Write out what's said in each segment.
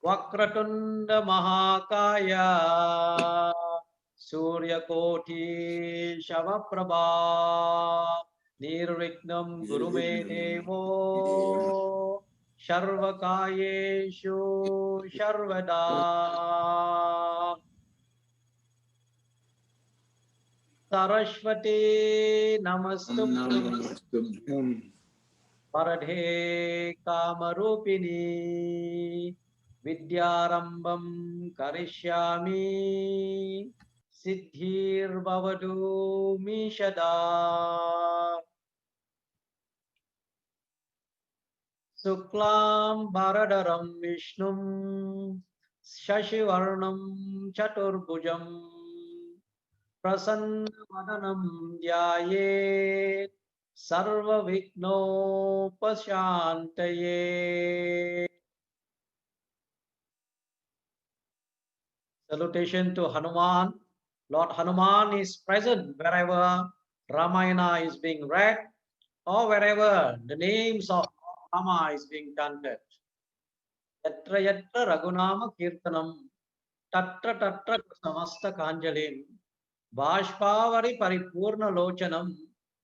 Vakratunda Mahakaya Suryakoti Shavaprabha Nirvignam Gurume Devo Sharvakayeshu Sharvada Saraswati Namastubhyam Paradhe Kamarupini Vidyarambam Karishyami Siddhir Bhavadu Mishada Suklam Bharadaram Vishnum Shashivarnam Chaturbhujam Prasannavanam Dhyayet Sarva Vighnopashantaye. Salutation to Hanuman. Lord Hanuman is present wherever Ramayana is being read or wherever the names of Rama is being chanted. Yatra yatra Raghunama Kirtanam Tatra tatra samasta kanjalim Bashpavari paripurna lochanam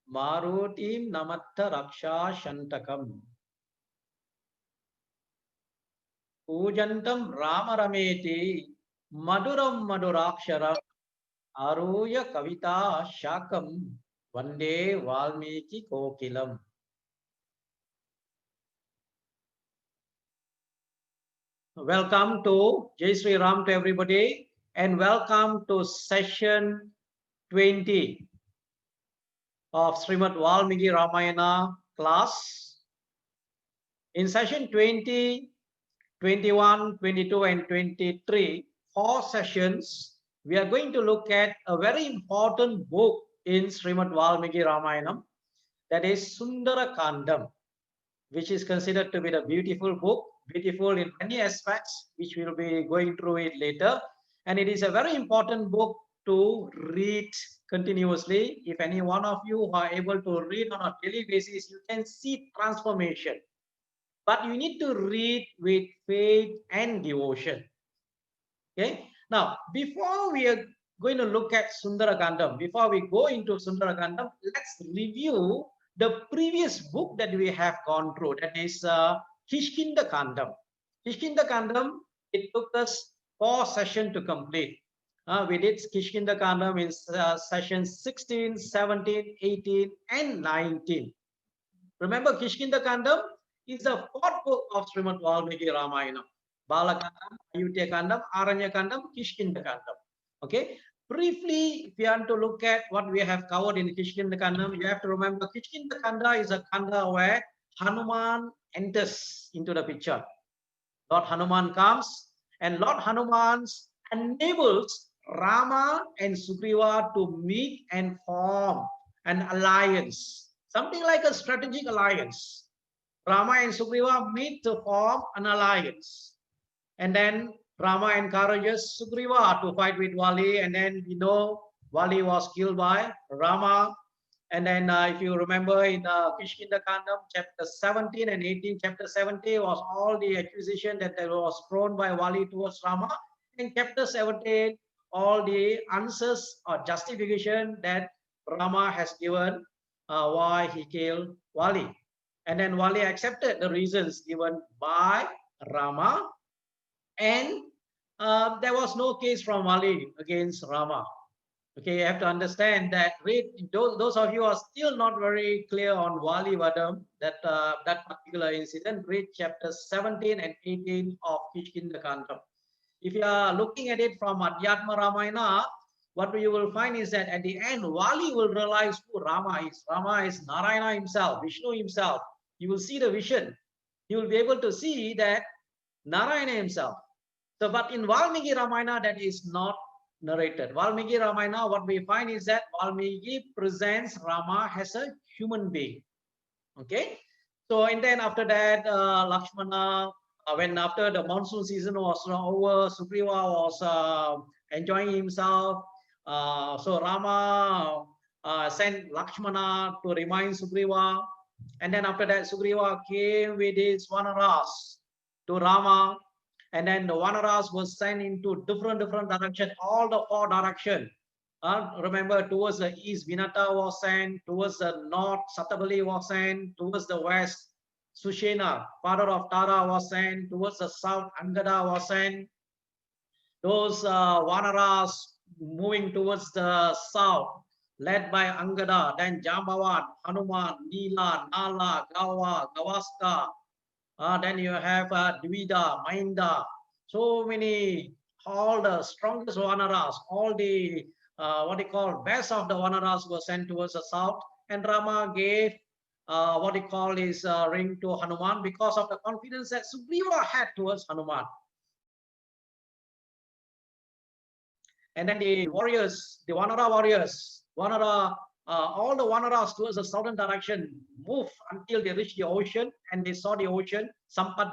Marutim namatta raksha shantakam Pujantam Rama Rameti Maduram Maduraksharam Aruya Kavita Shakam Vande Valmiki Kokilam. Welcome to Jai Sri Ram to everybody and welcome to session 20 of Srimad Valmiki Ramayana class. In session 20, 21, 22 and 23, 4 sessions, we are going to look at a very important book in Srimad Valmiki Ramayana, that is Sundara Kandam, which is considered to be the beautiful book, beautiful in many aspects, which we will be going through it later. And it is a very important book to read continuously. If any one of you are able to read on a daily basis, you can see transformation. But you need to read with faith and devotion. Okay. Now, before we are going to look at Sundarakandam, before we go into Sundarakandam, let's review the previous book that we have gone through. That is Kishkinda Kandam. Kishkinda Kandam, it took us 4 sessions to complete. We did Kishkinda Kandam in sessions 16, 17, 18, and 19. Remember, Kishkinda Kandam is the 4th book of Srimad Valmiki Ramayana. Balakandam, Ayutthaya Kandam, Aranya Kandam, Kishkinda Kandam. Okay. Briefly, if you want to look at what we have covered in Kishkinda Kandam, you have to remember Kishkinda Kanda is a Kanda where Hanuman enters into the picture. Lord Hanuman comes and Lord Hanuman enables Rama and Sugriva to meet and form an alliance, something like a strategic alliance. Rama and Sugriva meet to form an alliance. And then Rama encourages Sugriva to fight with Vali. And then we know Vali was killed by Rama. And then if you remember in Kishkinda Kandam, chapter 17 and 18, chapter 17 was all the accusation that was thrown by Vali towards Rama. In chapter 17, all the answers or justification that Rama has given why he killed Vali. And then Vali accepted the reasons given by Rama. And there was no case from Vali against Rama. Okay, you have to understand that. Read those of you who are still not very clear on Vali Vadam, that particular incident. Read chapters 17 and 18 of Kishkinda Kandam. If you are looking at it from Adhyatma Ramayana, what you will find is that at the end, Vali will realize who Rama is. Rama is Narayana himself, Vishnu himself. You will see the vision. You will be able to see that Narayana himself. So, but in Valmiki Ramayana, that is not narrated. Valmiki Ramayana, what we find is that Valmiki presents Rama as a human being. Okay. So, and then after that, Lakshmana, when after the monsoon season was over, Sugriva was enjoying himself. So Rama sent Lakshmana to remind Sugriva. And then after that, Sugriva came with his vanaras to Rama. And then the Vanaras was sent into different direction, all the 4 direction. Remember, towards the east, Vinata was sent. Towards the north, Satabali was sent. Towards the west, Sushena, father of Tara, was sent. Towards the south, Angada was sent. Those Vanaras moving towards the south, led by Angada, then Jambavan, Hanuman, Nila, Nala, Gawa, Gavaska. Then you have Dvida, Mainda, so many, all the strongest Vanaras, all the what they call best of the Vanaras were sent towards the south, and Rama gave what they call is ring to Hanuman because of the confidence that Sugriva had towards Hanuman. And then the warriors, the Vanara warriors, all the Vanaras towards the southern direction move until they reach the ocean, and they saw the ocean.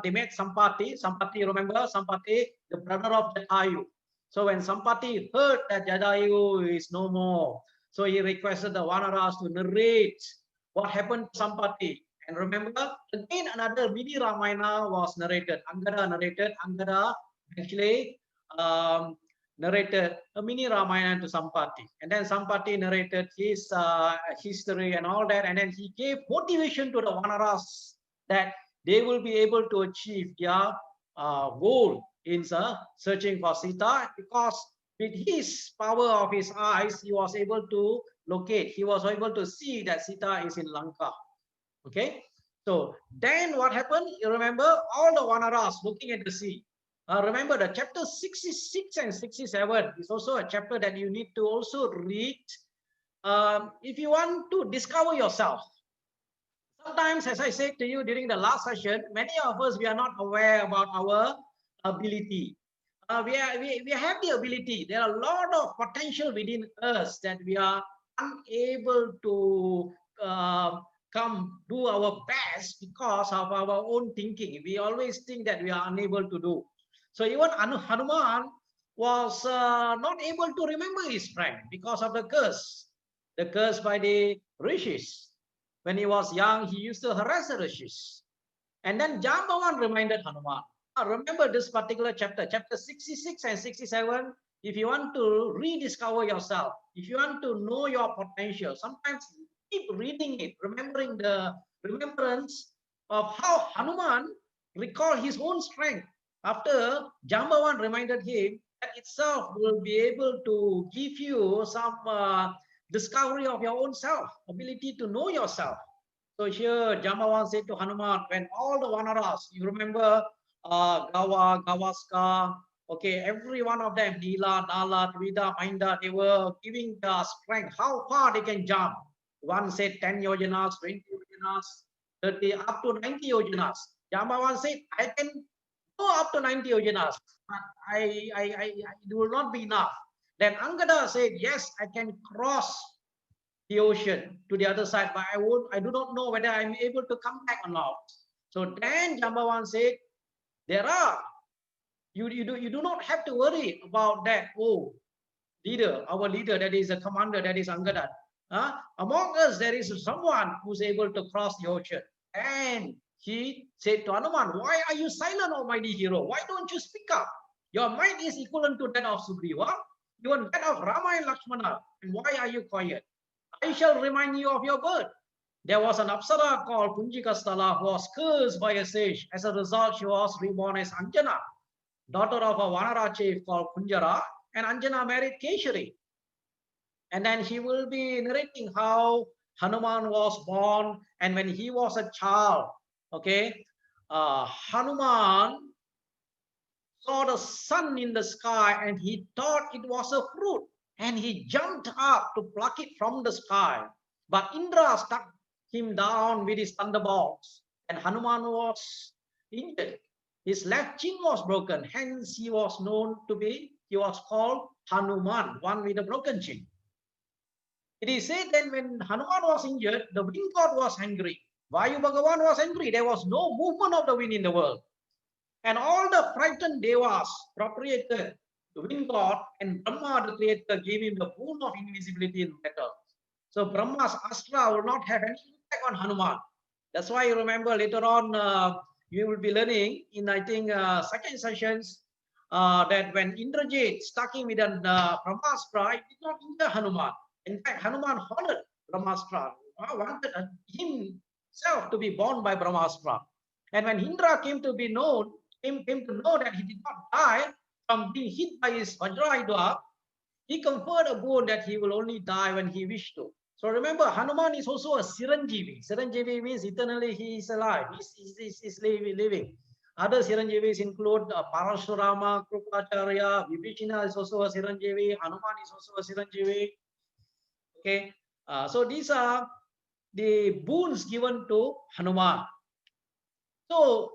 They met Sampati. Sampati, remember Sampati, the brother of Jatayu. So when Sampati heard that Jatayu is no more, so he requested the Vanaras to narrate what happened to Sampati. And remember, again another mini Ramayana was narrated. Angada actually narrated a mini Ramayana to Sampati. And then Sampati narrated his history and all that. And then he gave motivation to the Vanaras that they will be able to achieve their goal in searching for Sita, because with his power of his eyes, he was able to locate, he was able to see that Sita is in Lanka. Okay. So then what happened? You remember all the Vanaras looking at the sea. Remember the chapter 66 and 67 is also a chapter that you need to also read if you want to discover yourself. Sometimes, as I said to you during the last session, many of us, we are not aware about our ability. We have the ability. There are a lot of potential within us that we are unable to come do our best because of our own thinking. We always think that we are unable to do. So even Hanuman was not able to remember his friend because of the curse by the rishis. When he was young, he used to harass the rishis. And then Jambavan reminded Hanuman. Remember this particular chapter, chapter 66 and 67. If you want to rediscover yourself, if you want to know your potential, sometimes keep reading it, remembering the remembrance of how Hanuman recalled his own strength. After Jambavan reminded him, that itself will be able to give you some discovery of your own self, ability to know yourself. So here Jambavan said to Hanuman, when all the Vanaras, you remember Gawa, Gavaska, okay, every one of them, Nila, Nala, Tvida, Mainda, they were giving the strength, how far they can jump. One said 10 yojanas, 20 yojanas, 30, up to 90 yojanas. Jambavan said, I can go up to 90 yojanas, but it will not be enough. Then Angada said, yes, I can cross the ocean to the other side, but I do not know whether I'm able to come back or not. So then Jambavan said, there are, you do not have to worry about that. Oh, leader, our leader, that is a commander, that is Angada. Among us, there is someone who's able to cross the ocean. And he said to Hanuman, why are you silent, almighty hero? Why don't you speak up? Your might is equivalent to that of Sugriva, even that of Rama and Lakshmana. And why are you quiet? I shall remind you of your birth. There was an Apsara called Punjikasthala who was cursed by a sage. As a result, she was reborn as Anjana, daughter of a Vanara chief called Kunjara, and Anjana married Keshari. And then he will be narrating how Hanuman was born, and when he was a child, okay, Hanuman saw the sun in the sky and he thought it was a fruit, and he jumped up to pluck it from the sky. But Indra struck him down with his thunderbolts, and Hanuman was injured. His left chin was broken, hence he was called Hanuman, one with a broken chin. It is said that when Hanuman was injured, the wind god was angry. Vayu Bhagavan was angry. There was no movement of the wind in the world. And all the frightened devas appropriated the wind god, and Brahma, the creator, gave him the boon of invisibility in battle. So Brahma's astra will not have any impact on Hanuman. That's why you remember later on you will be learning in, I think, second sessions, that when Indrajit starting with an Brahmastra, it did not injure Hanuman. In fact, Hanuman honored Brahmastra, wanted himself to be born by Brahmastra. And when Indra came to know that he did not die from being hit by his Vajrayudha, he conferred a boon that he will only die when he wished to. So remember, Hanuman is also a Siranjeevi. Siranjeevi means eternally he is alive, he's living. Other Siranjeevis include Parashurama, Krupacharya, Vibhishana is also a Siranjeevi, Hanuman is also a Siranjeevi. Okay, so these are the boons given to Hanuman. So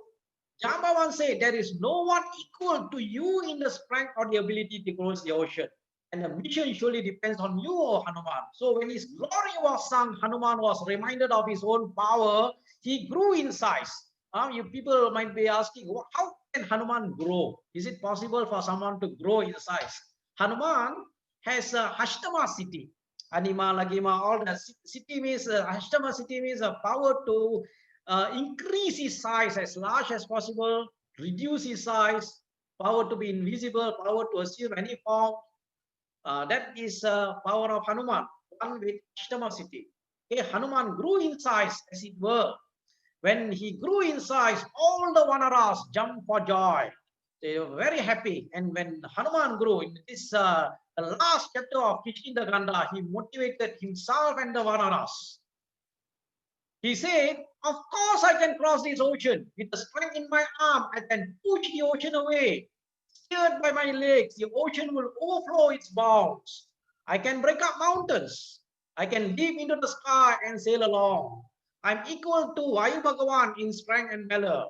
Jambavan said, there is no one equal to you in the strength or the ability to cross the ocean. And the mission surely depends on you, O Hanuman. So when his glory was sung, Hanuman was reminded of his own power. He grew in size. You people might be asking, how can Hanuman grow? Is it possible for someone to grow in size? Hanuman has a Hashtama city. Anima, Lagima, all the city means, Hashtama city means a power to increase his size as large as possible, reduce his size, power to be invisible, power to assume any form. That is power of Hanuman, one with Ashtama city. Okay, Hanuman grew in size, as it were. When he grew in size, all the Vanaras jumped for joy. They were very happy. And when Hanuman grew, in this the last chapter of Kishkinda, he motivated himself and the Vanaras. He said, of course I can cross this ocean. With the strength in my arm, I can push the ocean away. Steered by my legs, the ocean will overflow its bounds. I can break up mountains. I can leap into the sky and sail along. I'm equal to Vayu Bhagavan in strength and valor.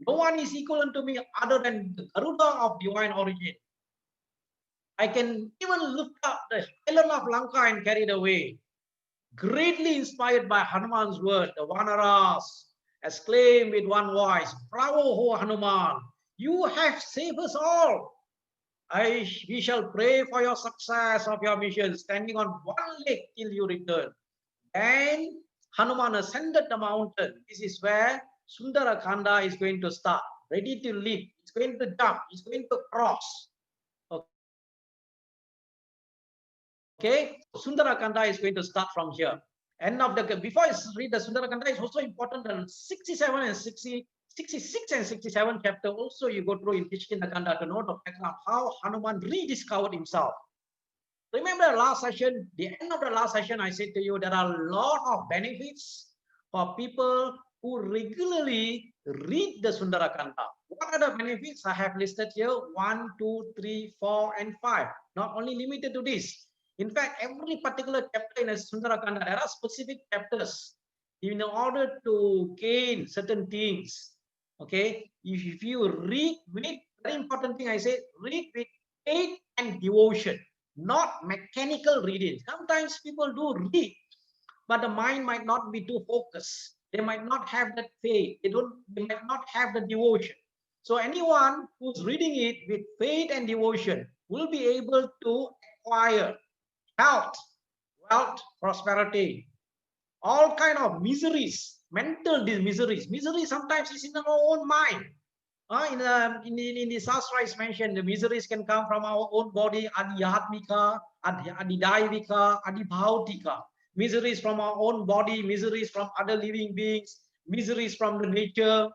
No one is equal to me other than the Garuda of divine origin. I can even lift up the island of Lanka and carry it away. Greatly inspired by Hanuman's word, the Vanaras exclaimed with one voice, Bravo, O Hanuman! You have saved us all. We shall pray for your success of your mission, standing on one leg till you return. Then Hanuman ascended the mountain. This is where Sundara Kanda is going to start, ready to leap. It's going to jump. It's going to cross. Okay, Sundarakanda is going to start from here. End of the, before I read the Sundarakanda, it's also important that 67 and 60, 66 and 67 chapter also you go through in Kishkinda to know the background, how Hanuman rediscovered himself. Remember last session, the end of the last session, I said to you, there are a lot of benefits for people who regularly read the Sundarakanda. What are the benefits? I have listed here 1, 2, 3, 4, and 5. Not only limited to this. In fact, every particular chapter in a Sundarakanda, there are specific chapters in order to gain certain things. Okay, if you read with, very important thing I say, read with faith and devotion, not mechanical reading. Sometimes people do read, but the mind might not be too focused. They might not have that faith. They might not have the devotion. So anyone who's reading it with faith and devotion will be able to acquire health, wealth, prosperity, all kind of miseries, mental miseries. Misery sometimes is in our own mind. In the Shastra is mentioned, the miseries can come from our own body, adhyatmika, adidaivika, adibhautika. Miseries from our own body, miseries from other living beings, miseries from the nature.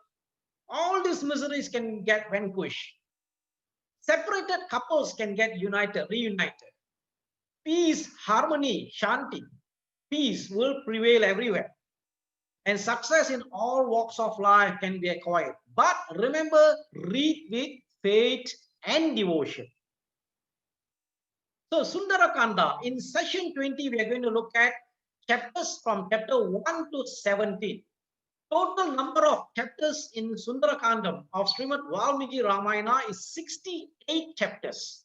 All these miseries can get vanquished. Separated couples can get reunited. Peace, harmony, shanti, peace will prevail everywhere. And success in all walks of life can be acquired. But remember, read with faith and devotion. So Sundarakanda, in session 20, we are going to look at chapters from chapter 1 to 17. Total number of chapters in Sundarakandam of Srimad Valmiki Ramayana is 68 chapters.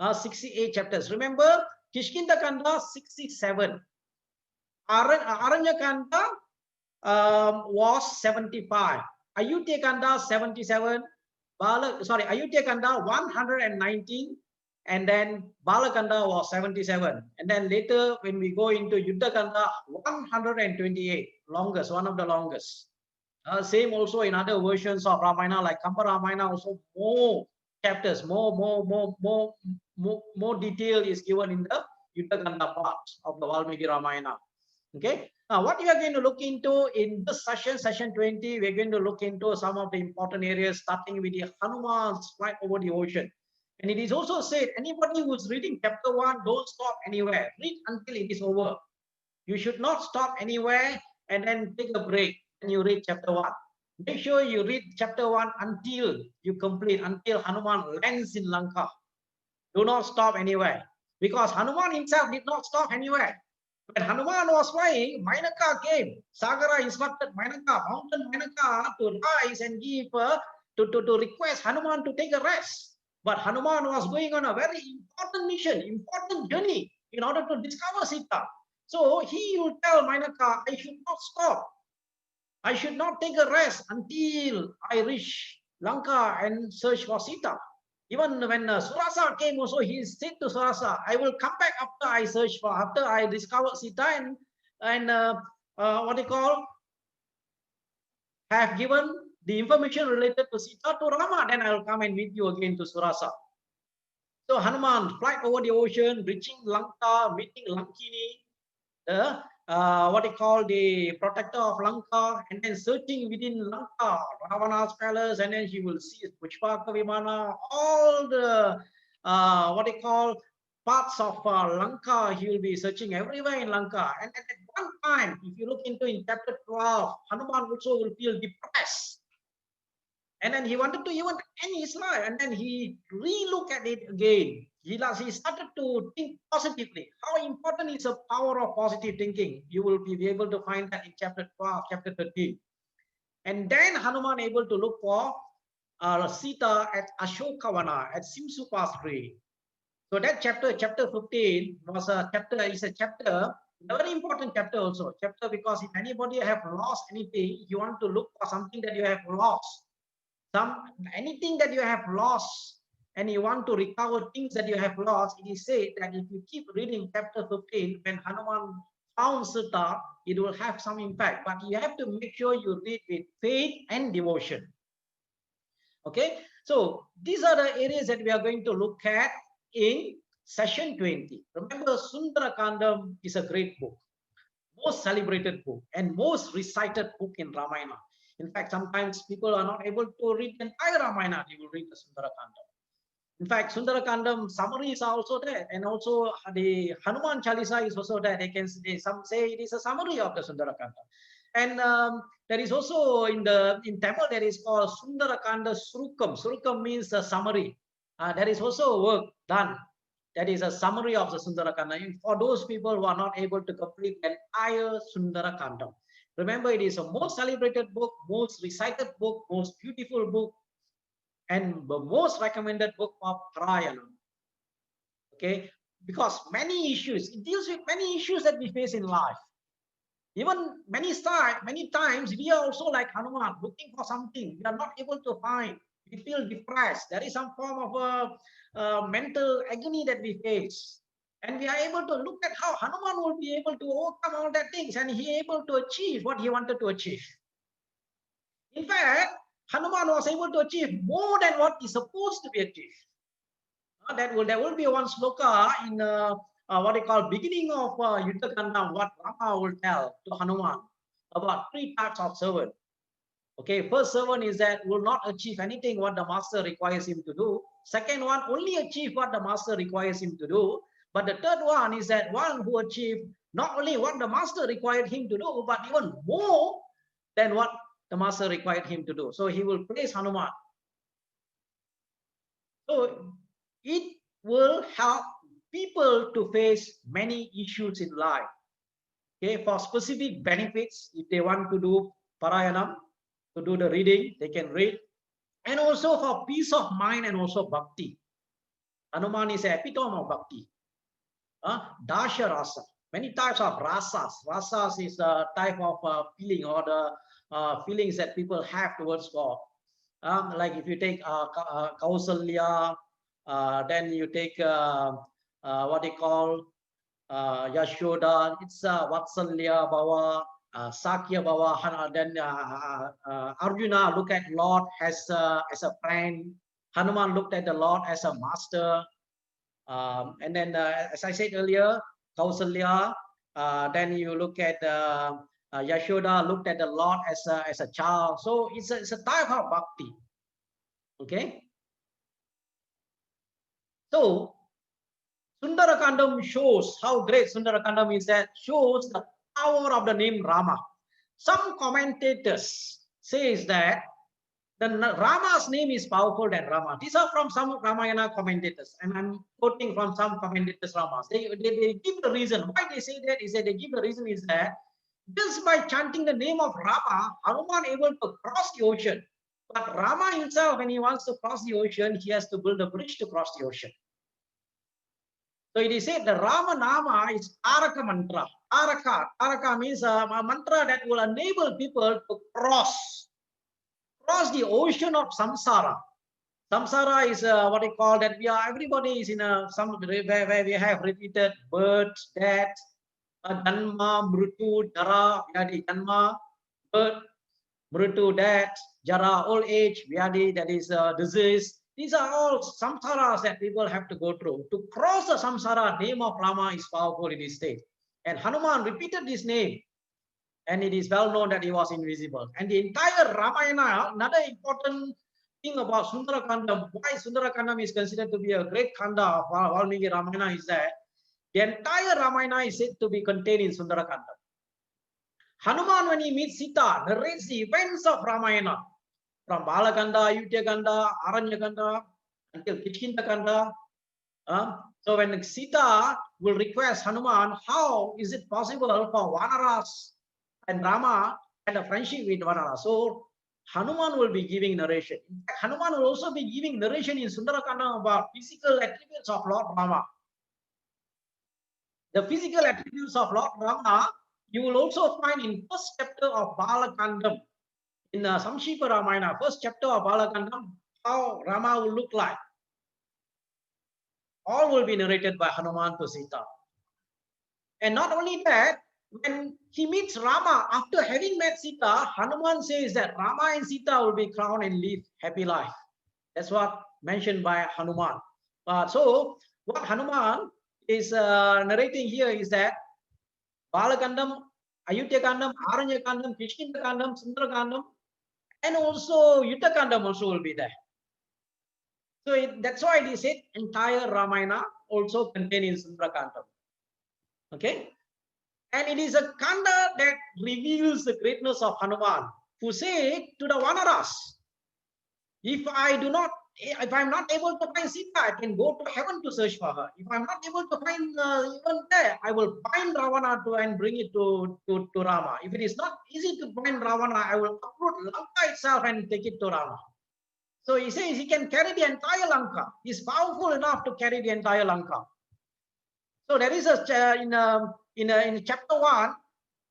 68 chapters. Remember, Kishkinda Kanda 67. Aranya Kanda was 75. Ayutthaya Kanda 77. Ayutthaya Kanda 119. And then Balakanda was 77. And then later, when we go into Yuddha Kanda, 128. Longest, one of the longest. Same also in other versions of Ramayana, like Kampa Ramayana, also more chapters, more detail is given in the Yuddha Kanda part of the Valmiki Ramayana. Okay. Now, what we are going to look into in this session, session 20, we're going to look into some of the important areas, starting with the Hanuman's flight over the ocean. And it is also said, anybody who's reading chapter 1, don't stop anywhere. Read until it is over. You should not stop anywhere and then take a break when you read chapter 1. Make sure you read chapter 1 until you complete, until Hanuman lands in Lanka. Do not stop anywhere. Because Hanuman himself did not stop anywhere. When Hanuman was flying, Mainaka came. Sagara instructed Mainaka, mountain Mainaka, to rise and give, to request Hanuman to take a rest. But Hanuman was going on a very important mission, important journey in order to discover Sita. So he will tell Mainaka, I should not stop. I should not take a rest until I reach Lanka and search for Sita. Even when Surasa came also, he said to Surasa, I will come back after I search for, after I discover Sita and what they call, have given the information related to Sita to Rama, then I will come and meet you again to Surasa. So Hanuman flight over the ocean, reaching Lanka, meeting Lankini, the what they call the protector of Lanka, and then searching within Lanka, Ravana's palace, and then he will see Pushpaka Vimana, all the what they call parts of Lanka. He will be searching everywhere in Lanka. And at one time, if you look into in chapter 12, Hanuman also will feel depressed. And then he wanted to even end his life. And then he re-look at it again. He started to think positively. How important is the power of positive thinking? You will be able to find that in chapter 12, chapter 13. And then Hanuman able to look for Sita at Ashokavana, at Simsupa's tree. So that chapter, chapter 15, was a chapter, is a chapter, a very important chapter also. Chapter because if anybody have lost anything, you want to look for something that you have lost. Anything that you have lost and you want to recover things that you have lost, it is said that if you keep reading chapter 15, when Hanuman found Sita, it will have some impact. But you have to make sure you read with faith and devotion. Okay, so these are the areas that we are going to look at in session 20. Remember, Sundarakandam is a great book, most celebrated book and most recited book in Ramayana. In fact, sometimes people are not able to read the entire Ramayana. They will read the Sundarakandam. In fact, Sundarakandam summaries are also there, and also the Hanuman Chalisa is also there. Some say it is a summary of the Sundarakandam. And there is also in Tamil there is called Sundarakanda Surukam. Surukam means a summary. There is also work done. That is a summary of the Sundarakanda. For those people who are not able to complete the entire Sundarakandam. Remember, it is a most celebrated book, most recited book, most beautiful book, and the most recommended book of Parayana. Okay, because many issues, it deals with many issues that we face in life. Even many times we are also like Hanuman, looking for something we are not able to find. We feel depressed. There is some form of a mental agony that we face. And we are able to look at how Hanuman will be able to overcome all that things, and he able to achieve what he wanted to achieve. In fact, Hanuman was able to achieve more than what is supposed to be achieved. There will be one sloka in what they call beginning of Yuddha Kanda, what Rama will tell to Hanuman about 3 types of servant. Okay, first servant is that will not achieve anything what the master requires him to do. Second one, only achieve what the master requires him to do. But the third one is that one who achieved not only what the master required him to do, but even more than what the master required him to do. So he will praise Hanuman. So it will help people to face many issues in life. Okay, for specific benefits, if they want to do Parayanam, to do the reading, they can read. And also for peace of mind and also bhakti. Hanuman is an epitome of bhakti. Dasha rasa. Many types of rasas. Rasas is a type of feeling or the feelings that people have towards God. Like if you take Kausalya, then you take what they call Yashoda, it's Vatsalya, Bhava, Sakya Baba. Then Arjuna looked at Lord as a friend. Hanuman looked at the Lord as a master. And then, as I said earlier, Kausalya. Then you look at Yashoda looked at the Lord as a child. So it's a type of bhakti. Okay. So Sundarakandam shows how great Sundarakandam is. That shows the power of the name Rama. Some commentators says that the Rama's name is powerful than Rama. These are from some Ramayana commentators, and I'm quoting from some commentators Ramas. They give the reason why they say that is that they give the reason is that just by chanting the name of Rama, Hanuman able to cross the ocean. But Rama himself, when he wants to cross the ocean, he has to build a bridge to cross the ocean. So it is said the Rama Nama is Taraka mantra. Taraka means a mantra that will enable people to cross the ocean of samsara. Samsara is what we call that everybody is in some where we have repeated birth, death, janma, mritu, jara, vyadi, janma, birth, mritu, death, jara, old age, vyadi, that is disease. These are all samsaras that people have to go through. To cross the samsara, name of Rama is powerful in this state. And Hanuman repeated this name, and it is well known that he was invisible. And the entire Ramayana, another important thing about Sundarakandam, why Sundarakandam is considered to be a great kanda of Valmiki Ramayana is that the entire Ramayana is said to be contained in Sundarakandam. Hanuman, when he meets Sita, narrates the events of Ramayana from Balakanda, Ayutthaya Aranyakanda, until Kishkinda so when Sita will request Hanuman, how is it possible for Vanaras and Rama had a friendship with Vanara? So Hanuman will be giving narration. In fact, Hanuman will also be giving narration in Sundarakanda about physical attributes of Lord Rama. The physical attributes of Lord Rama, you will also find in first chapter of Balakandam. In Samshipa Ramayana, first chapter of Balakandam, how Rama will look like. All will be narrated by Hanuman to Sita. And not only that, when he meets Rama, after having met Sita, Hanuman says that Rama and Sita will be crowned and live happy life. That's what mentioned by Hanuman. So what Hanuman is narrating here is that Balakandam, Ayutthaya Aranyakandam, Kishkinda Sundarakandam, and also Yuddhakandam also will be there. So that's why they said entire Ramayana also contained in Sundarakandam. Okay, and it is a kanda that reveals the greatness of Hanuman, who said to the Vanaras, if I'm not able to find Sita, I can go to heaven to search for her. If I'm not able to find even there, I will bind Ravana and bring it to Rama. If it is not easy to bind Ravana, I will uproot Lanka itself and take it to Rama. So he says he can carry the entire Lanka. He's powerful enough to carry the entire Lanka. So there is in chapter 1,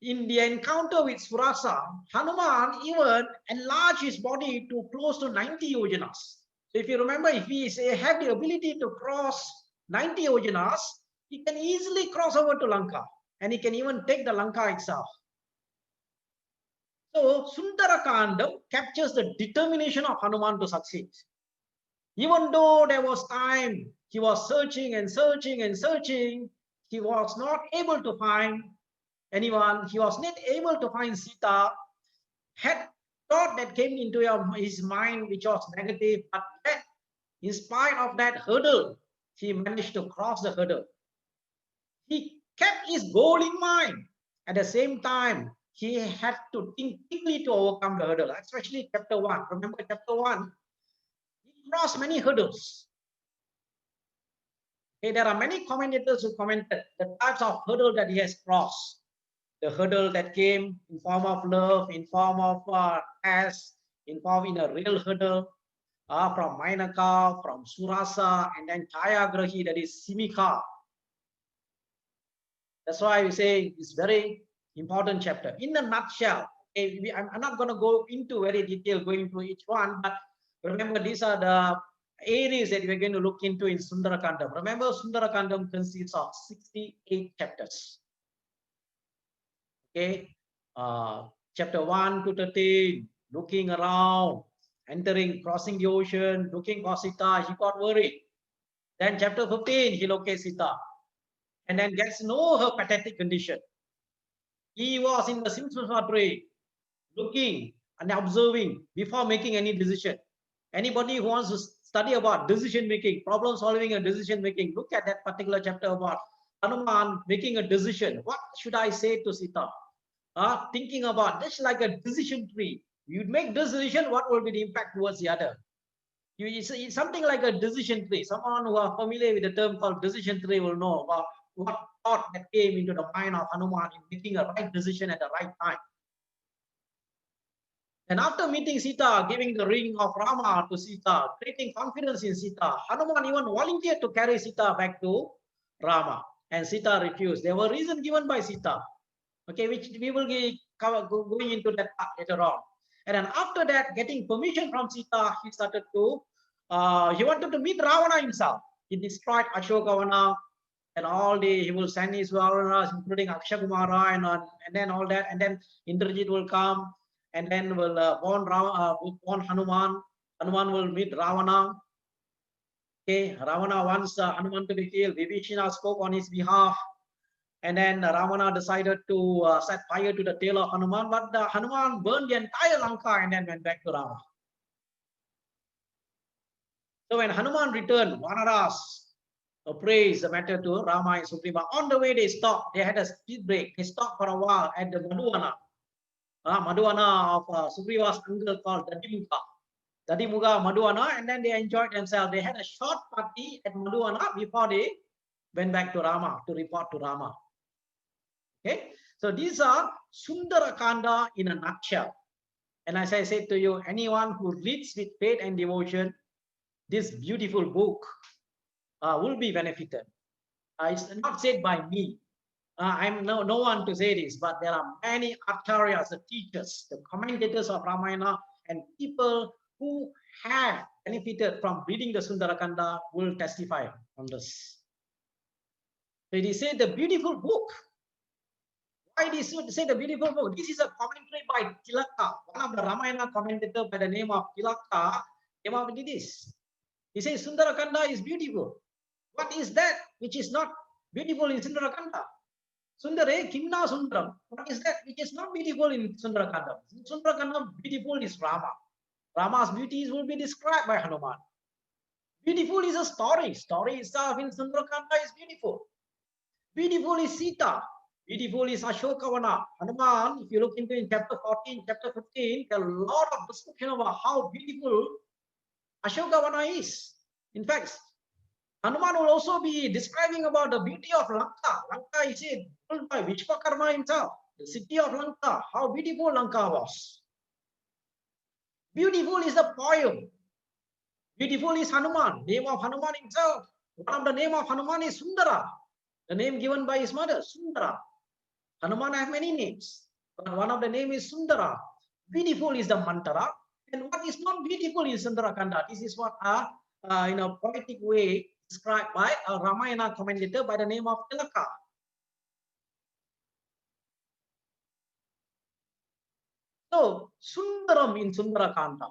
in the encounter with Surasa, Hanuman even enlarged his body to close to 90 yojanas. So if you remember, if he have the ability to cross 90 yojanas, he can easily cross over to Lanka, and he can even take the Lanka itself. So Sundarakandam captures the determination of Hanuman to succeed. Even though there was time, he was searching and searching and searching, he was not able to find anyone. He was not able to find Sita. Had thought that came into his mind, which was negative, but yet, in spite of that hurdle, he managed to cross the hurdle. He kept his goal in mind. At the same time, he had to think quickly to overcome the hurdle, especially chapter 1. Remember chapter 1, he crossed many hurdles. Okay, there are many commentators who commented the types of hurdle that he has crossed. The hurdle that came in form of love, in form of test, in a real hurdle from Mainaka, from Surasa, and then Chayagrahi, that is Simika. That's why we say it's very important chapter. In a nutshell, okay, I'm not going to go into very detail going through each one, but remember these are the areas that we're going to look into in Sundarakandam. Remember, Sundarakandam consists of 68 chapters. Okay, chapter 1 to 13, looking around, entering, crossing the ocean, looking for Sita, he got worried. Then chapter 15, he locates Sita and then gets to know her pathetic condition. He was in the Simsuma tree, looking and observing before making any decision. Anybody who wants to study about decision making, problem solving and decision making, look at that particular chapter about Hanuman making a decision. What should I say to Sita? Thinking about this like a decision tree. You make this decision, what will be the impact towards the other? It's something like a decision tree. Someone who are familiar with the term called decision tree will know about what thought that came into the mind of Hanuman in making a right decision at the right time. And after meeting Sita, giving the ring of Rama to Sita, creating confidence in Sita, Hanuman even volunteered to carry Sita back to Rama. And Sita refused. There were reasons given by Sita, okay, which we will be going into that later on. And then after that, getting permission from Sita, he started to, he wanted to meet Ravana himself. He destroyed Ashokavana and all the, he will send his Varanas, including Akshakumara and then all that. And then Indrajit will come and then will born Hanuman. Hanuman will meet Ravana. Okay, Ravana wants Hanuman to be killed. Vibhishana spoke on his behalf. And then Ravana decided to set fire to the tail of Hanuman, but Hanuman burned the entire Lanka and then went back to Rama. So when Hanuman returned, Vanaras appraised the matter to Rama and Sugriva. On the way they stopped. They had a speed break. They stopped for a while at the Madhuvana. Madhuvana of Sugriva's uncle called Dadimuga. Dadimuga, Madhuvana, and then they enjoyed themselves. They had a short party at Madhuvana before they went back to Rama to report to Rama. Okay, so these are Sundarakanda in a nutshell. And as I said to you, anyone who reads with faith and devotion this beautiful book will be benefited. It's not said by me. I'm no one to say this, but there are many acharyas, the teachers, the commentators of Ramayana, and people who have benefited from reading the Sundarakanda will testify on this. So it is said the beautiful book. Why it is say the beautiful book? This is a commentary by Tilaka, one of the Ramayana commentator by the name of Tilaka came up with this. He says Sundarakanda is beautiful. What is that which is not beautiful in Sundarakanda? Sundare Kimna Sundaram. What is that which is not beautiful in Sundarakanda? In Sundarakanda, beautiful is Rama. Rama's beauties will be described by Hanuman. Beautiful is a story. Story itself in Sundarakanda is beautiful. Beautiful is Sita. Beautiful is Ashokavana. Hanuman, if you look into in chapter 14, chapter 15, there are a lot of description about how beautiful Ashokavana is. In fact, Hanuman will also be describing about the beauty of Lanka. Lanka is built by Vishwakarma himself. The city of Lanka, how beautiful Lanka was. Beautiful is the poem. Beautiful is Hanuman, name of Hanuman himself. One of the name of Hanuman is Sundara, the name given by his mother, Sundara. Hanuman has many names, but one of the name is Sundara. Beautiful is the mantra, and what is not beautiful is Sundarakanda. This is what in a poetic way described by a Ramayana commentator by the name of Tilaka. So Sundaram in Sundarakanda.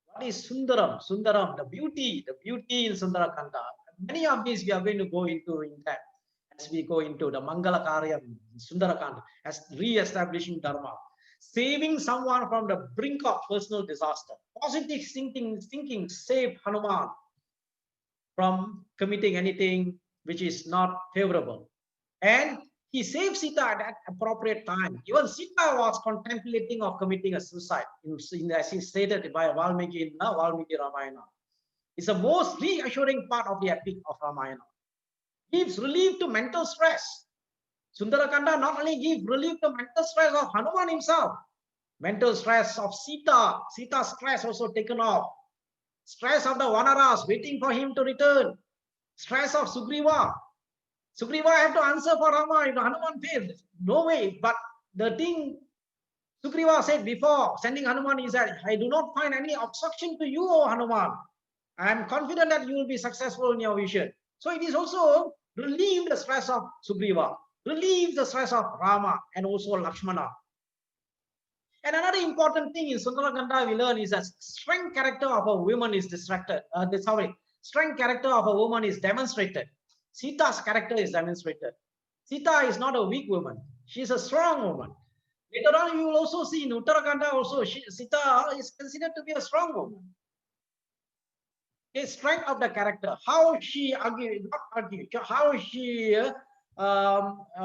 What is Sundaram? Sundaram, the beauty in Sundarakanda. Many of these we are going to go into in that as we go into the Mangala Karyam, Sundarakanda, as re-establishing Dharma, saving someone from the brink of personal disaster. Positive thinking saved Hanuman from committing anything which is not favorable. And he saved Sita at that appropriate time. Even Sita was contemplating of committing a suicide, as he stated by Valmiki in the Valmiki Ramayana. It's the most reassuring part of the epic of Ramayana. Gives relief to mental stress. Sundarakanda not only gives relief to mental stress of Hanuman himself, mental stress of Sita, Sita's stress also taken off. Stress of the Vanaras waiting for him to return. Stress of Sugriva. Sugriva have to answer for Rama if Hanuman failed. No way. But the thing Sugriva said before sending Hanuman is that I do not find any obstruction to you, O Hanuman. I am confident that you will be successful in your vision. So it is also relieve the stress of Sugriva, relieve the stress of Rama and also Lakshmana. And another important thing in Sundarakanda we learn is that strength character of a woman is strength character of a woman is demonstrated. Sita's character is demonstrated. Sita is not a weak woman. She is a strong woman. Later on, you will also see in Uttarakhanda also, Sita is considered to be a strong woman. The strength of the character, how she argued, not argued, how she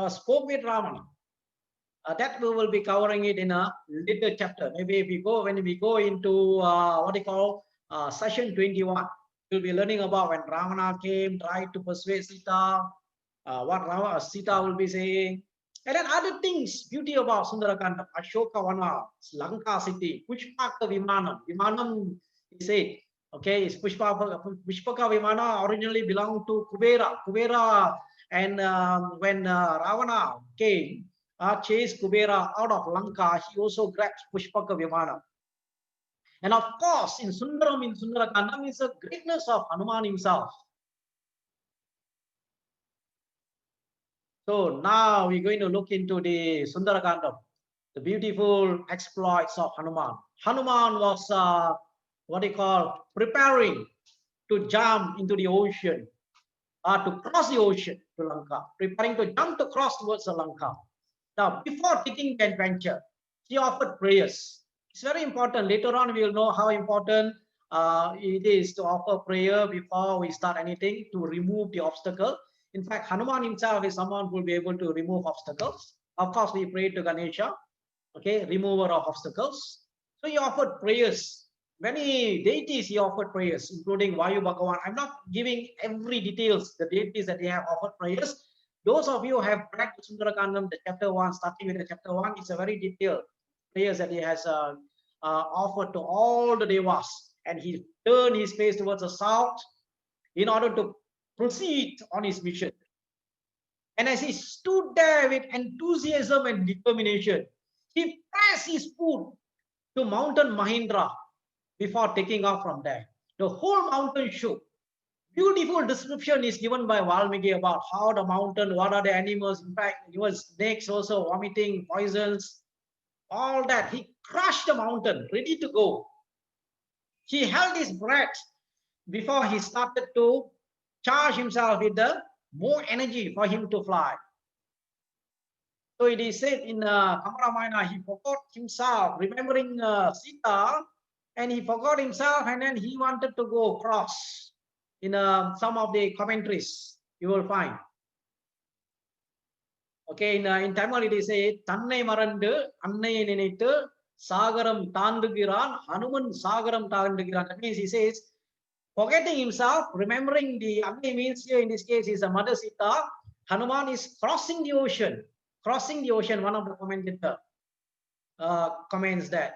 spoke with Ravana. That we will be covering it in a later chapter. Maybe when we go into what they call session 21, we'll be learning about when Ravana came, tried to persuade Sita, what Sita will be saying. And then other things, beauty about Sundarakanda, Ashoka Vana, Lanka city, Pushpaka Vimanam. Vimanam is said, okay, is Pushpaka Vimana originally belonged to Kubera. Kubera, and when Ravana came, chased Kubera out of Lanka, he also grabbed Pushpaka Vimana. And of course, in Sundarakanda is the greatness of Hanuman himself. So now we're going to look into the Sundarakandam, the beautiful exploits of Hanuman. Hanuman was what they call preparing to jump into the ocean, to cross the ocean to Lanka, preparing to jump to cross towards the Lanka. Now, before taking the adventure, he offered prayers. It's very important. Later on, we will know how important it is to offer prayer before we start anything to remove the obstacle. In fact, Hanuman himself is someone who will be able to remove obstacles. Of course, we pray to Ganesha, okay, remover of obstacles. So he offered prayers. Many deities he offered prayers, including Vayu Bhagavan. I'm not giving every details, the deities that they have offered prayers. Those of you who have read Sundarakandam, the chapter 1, starting with the chapter 1, it's a very detailed prayers that he has offered to all the devas. And he turned his face towards the south in order to proceed on his mission. And as he stood there with enthusiasm and determination, he pressed his foot to mountain Mahindra before taking off from there. The whole mountain shook. Beautiful description is given by Valmiki about how the mountain, what are the animals. In fact, it was snakes also vomiting, poisons, all that. He crushed the mountain, ready to go. He held his breath before he started to charge himself with the more energy for him to fly. So it is said in Ramayana, he forgot himself, remembering Sita, and he forgot himself, and then he wanted to go across. In some of the commentaries, you will find. Okay, in Tamil it is said, Tannai Marandu, Annai Ninittu, Sagaram Tandugiran, Hanuman Sagaram Tandugiran. That means he says, forgetting himself, remembering the Annai means here in this case is a mother Sita. Hanuman is crossing the ocean. Crossing the ocean, one of the commentator comments that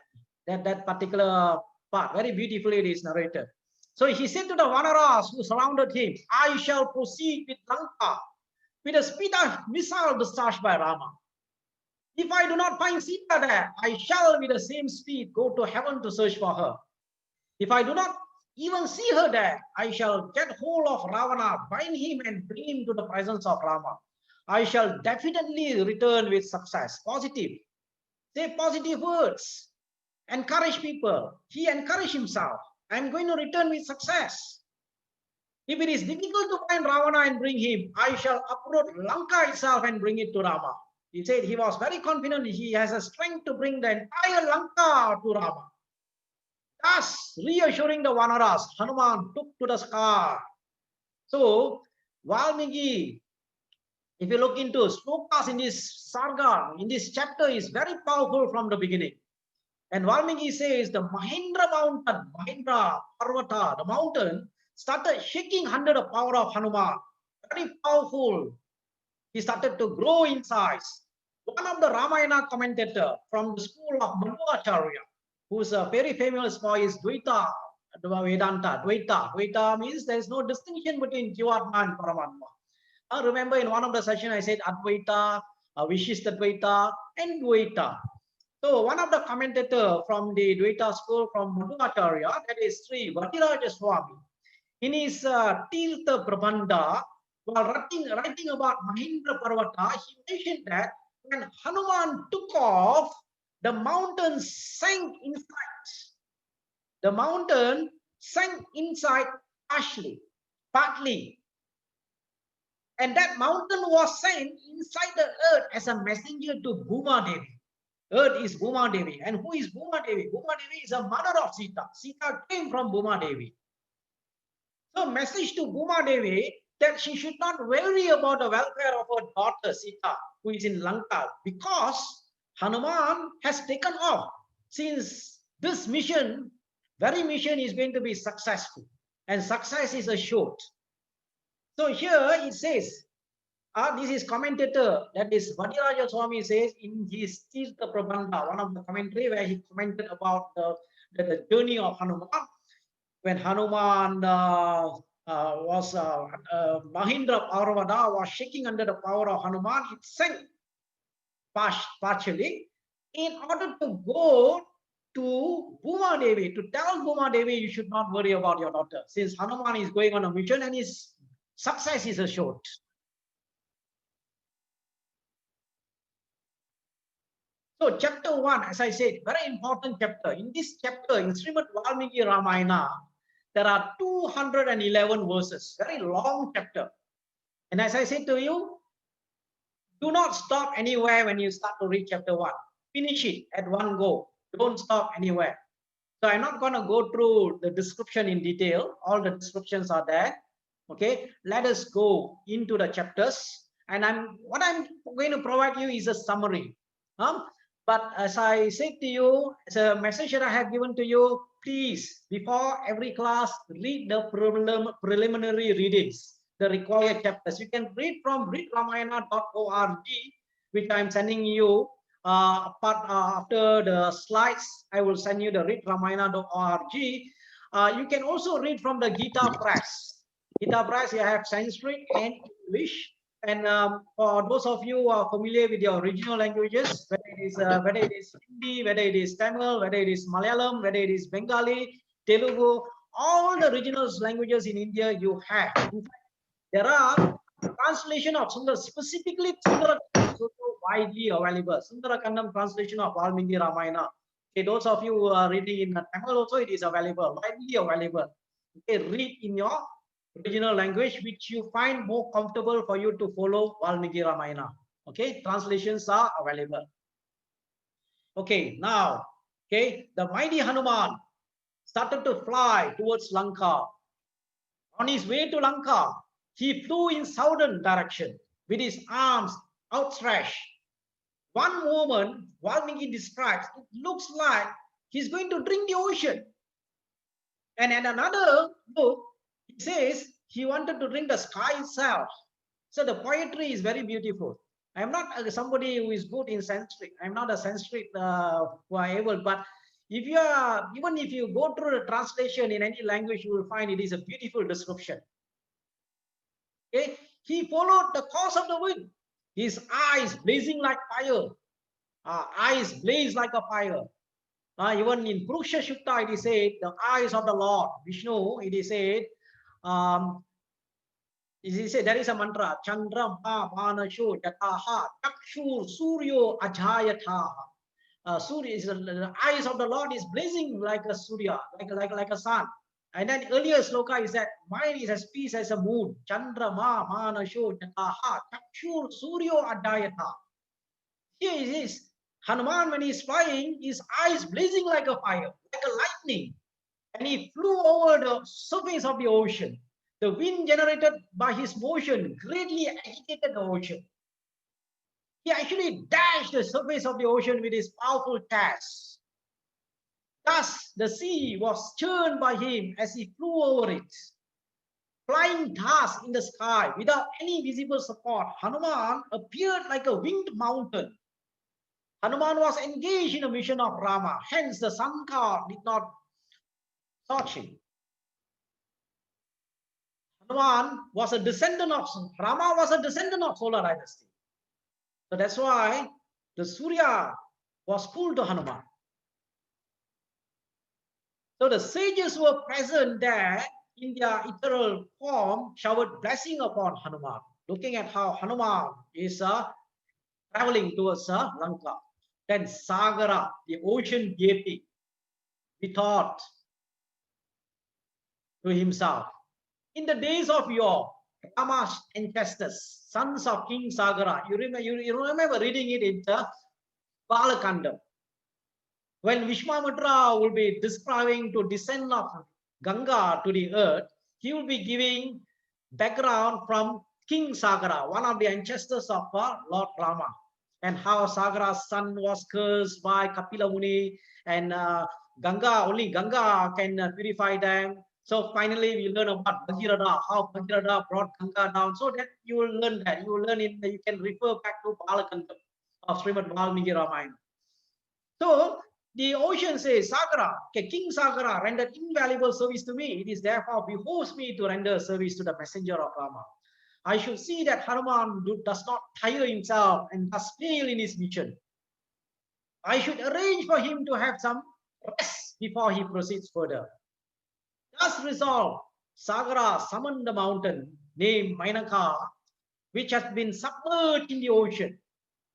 particular part. Very beautifully it is narrated. So he said to the Vanaras who surrounded him, I shall proceed with Lanka with the speed of missile discharged by Rama. If I do not find Sita there, I shall with the same speed go to heaven to search for her. If I do not even see her there, I shall get hold of Ravana, bind him and bring him to the presence of Rama. I shall definitely return with success. Positive. Say positive words. Encourage people. He encouraged himself. I'm going to return with success. If it is difficult to find Ravana and bring him, I shall uproot Lanka itself and bring it to Rama. He said he was very confident he has a strength to bring the entire Lanka to Rama. Thus, reassuring the Vanaras, Hanuman took to the sky. So, Valmiki, if you look into slokas in this sarga, in this chapter, is very powerful from the beginning. And Valmiki says the Mahindra mountain, Mahindra Parvata, the mountain, started shaking under the power of Hanuman. Very powerful. He started to grow in size. One of the Ramayana commentator from the school of Muniapan, who's very famous for his Dvaita, Vedanta. Dvaita means there is no distinction between Jivatma and Paramatma. Remember in one of the sessions I said Advaita, Vishishtadvaita, and Dvaita. So one of the commentator from the Dvaita school from Madhvacharya, that is Sri Vatiraja Swami, in his Tirtha Prabandha, while writing about Mahindra Parvata, he mentioned that when Hanuman took off, the mountain sank inside. The mountain sank inside partly. And that mountain was sent inside the earth as a messenger to Bhuma Devi. Earth is Bhuma Devi. And who is Bhuma Devi? Bhuma Devi is a mother of Sita. Sita came from Bhuma Devi. So message to Bhuma Devi that she should not worry about the welfare of her daughter Sita, who is in Lanka, because Hanuman has taken off. Since this mission, very mission is going to be successful, and success is assured. So here it says, this is commentator, that is Vadiraja Swami says in his Tirtha Prabandha, one of the commentary where he commented about the journey of Hanuman. When Hanuman was Mahindra Parvada was shaking under the power of Hanuman, it sank partially in order to go to Bhuma Devi, to tell Bhuma Devi, you should not worry about your daughter, since Hanuman is going on a mission and his success is assured. So chapter 1, as I said, very important chapter. In this chapter, in Srimad Valmiki Ramayana, there are 211 verses, very long chapter. And as I said to you, do not stop anywhere when you start to read chapter 1. Finish it at one go. Don't stop anywhere. So I'm not going to go through the description in detail. All the descriptions are there. Okay, let us go into the chapters. And what I'm going to provide you is a summary. But as I said to you, it's a message that I have given to you. Please, before every class, read the preliminary readings, the required chapters. You can read from readramayana.org, which I'm sending you. After the slides, I will send you the readramayana.org. You can also read from the Gita Press. Gita Press, you have Sanskrit and English. And for those of you who are familiar with your regional languages, whether it is Hindi, whether it is Tamil, whether it is Malayalam, whether it is Bengali, Telugu, all the regional languages in India you have. There are translation of Sundara, specifically Sundara widely available. Sundarakandam translation of Valmiki Ramayana. Okay, those of you who are reading in Tamil also, it is available, widely available. Okay, read in your original language which you find more comfortable for you to follow Valmiki Ramayana. Okay, translations are available. Okay, now, okay, the mighty Hanuman started to fly towards Lanka. On his way to Lanka, he flew in southern direction with his arms outstretched. One moment, Valmiki describes, it looks like he's going to drink the ocean. And in another book, he says he wanted to drink the sky itself. So the poetry is very beautiful. I'm not somebody who is good in Sanskrit. I'm not a Sanskrit who are able, but even if you go through the translation in any language, you will find it is a beautiful description. Okay, he followed the course of the wind. His eyes blazing like fire. Eyes blaze like a fire. Even in Purusha Shukta, it is said, the eyes of the Lord, Vishnu, it is said, there is a mantra, Chandra Ma Manasho Yataha Takshur Suryo Ajayataha. Surya is the eyes of the Lord is blazing like a Surya, like a sun. And then earlier sloka is that mine is as peace as a moon. Chandra Ma Manasho Yataha Takshur Suryo Ajayataha. Here it is. Hanuman, when he's flying, his eyes blazing like a fire, like a lightning. And he flew over the surface of the ocean. The wind generated by his motion greatly agitated the ocean. He actually dashed the surface of the ocean with his powerful tails. Thus, the sea was churned by him as he flew over it. Flying thus in the sky without any visible support, Hanuman appeared like a winged mountain. Hanuman was engaged in a mission of Rama, hence the sun god did not touch him. Hanuman was a descendant of Rama, was a descendant of Solar dynasty. So that's why the Surya was pulled to Hanuman. So the sages who were present there in their eternal form showered blessing upon Hanuman, looking at how Hanuman is traveling towards Lanka. Then Sagara, the ocean deity, bethought to himself, in the days of yore, Rama's ancestors, sons of King Sagara, you remember reading it in the Balakanda. When Vishwamitra will be describing to descent of Ganga to the earth, he will be giving background from King Sagara, one of the ancestors of Lord Rama, and how Sagara's son was cursed by Kapila Muni, and only Ganga can purify them. So finally, we learn about Bhagirath, how Bhagirath brought Ganga down. So that you will learn that. You will learn it. You can refer back to Balakanda of Srimad Valmiki Ramayana. So the ocean says, Sagara, King Sagara rendered invaluable service to me. It is therefore behoves me to render service to the messenger of Rama. I should see that Hanuman does not tire himself and does fail in his mission. I should arrange for him to have some rest before he proceeds further. Thus resolved, Sagara summoned the mountain named Mainaka, which has been submerged in the ocean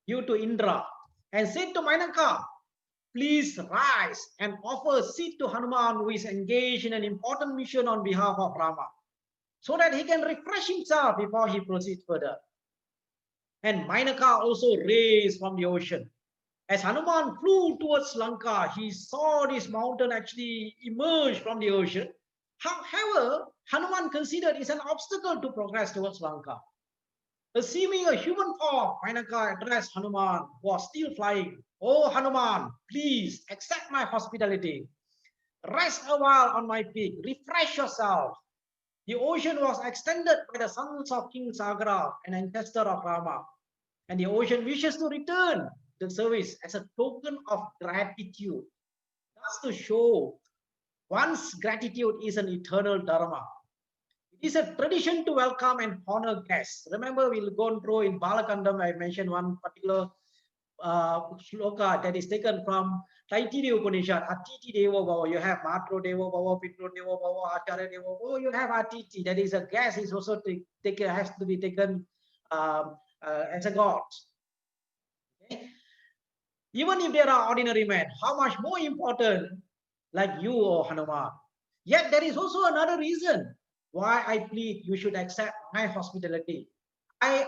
due to Indra, and said to Mainaka, please rise and offer seat to Hanuman, who is engaged in an important mission on behalf of Rama, so that he can refresh himself before he proceeds further. And Mainaka also raised from the ocean. As Hanuman flew towards Lanka, he saw this mountain actually emerge from the ocean. However, Hanuman considered it an obstacle to progress towards Lanka. Assuming a human form, Mainaka addressed Hanuman, who was still flying. Oh Hanuman, please accept my hospitality. Rest a while on my peak. Refresh yourself. The ocean was extended by the sons of King Sagara, an ancestor of Rama. And the ocean wishes to return the service as a token of gratitude. That's to show one's gratitude is an eternal dharma. It is a tradition to welcome and honor guests. Remember, we'll go through in Balakandam, I mentioned one particular shloka that is taken from Taitiri Upanishad, Atiti Devo Bhava. You have Matro Devo Bhava, Pitro Devo Bhava, Acharya Devo Bhava. You have Atiti, that is a guest, is also has to be taken as a god. Okay? Even if there are ordinary men, how much more important like you or Hanuman. Yet there is also another reason why I plead you should accept my hospitality. I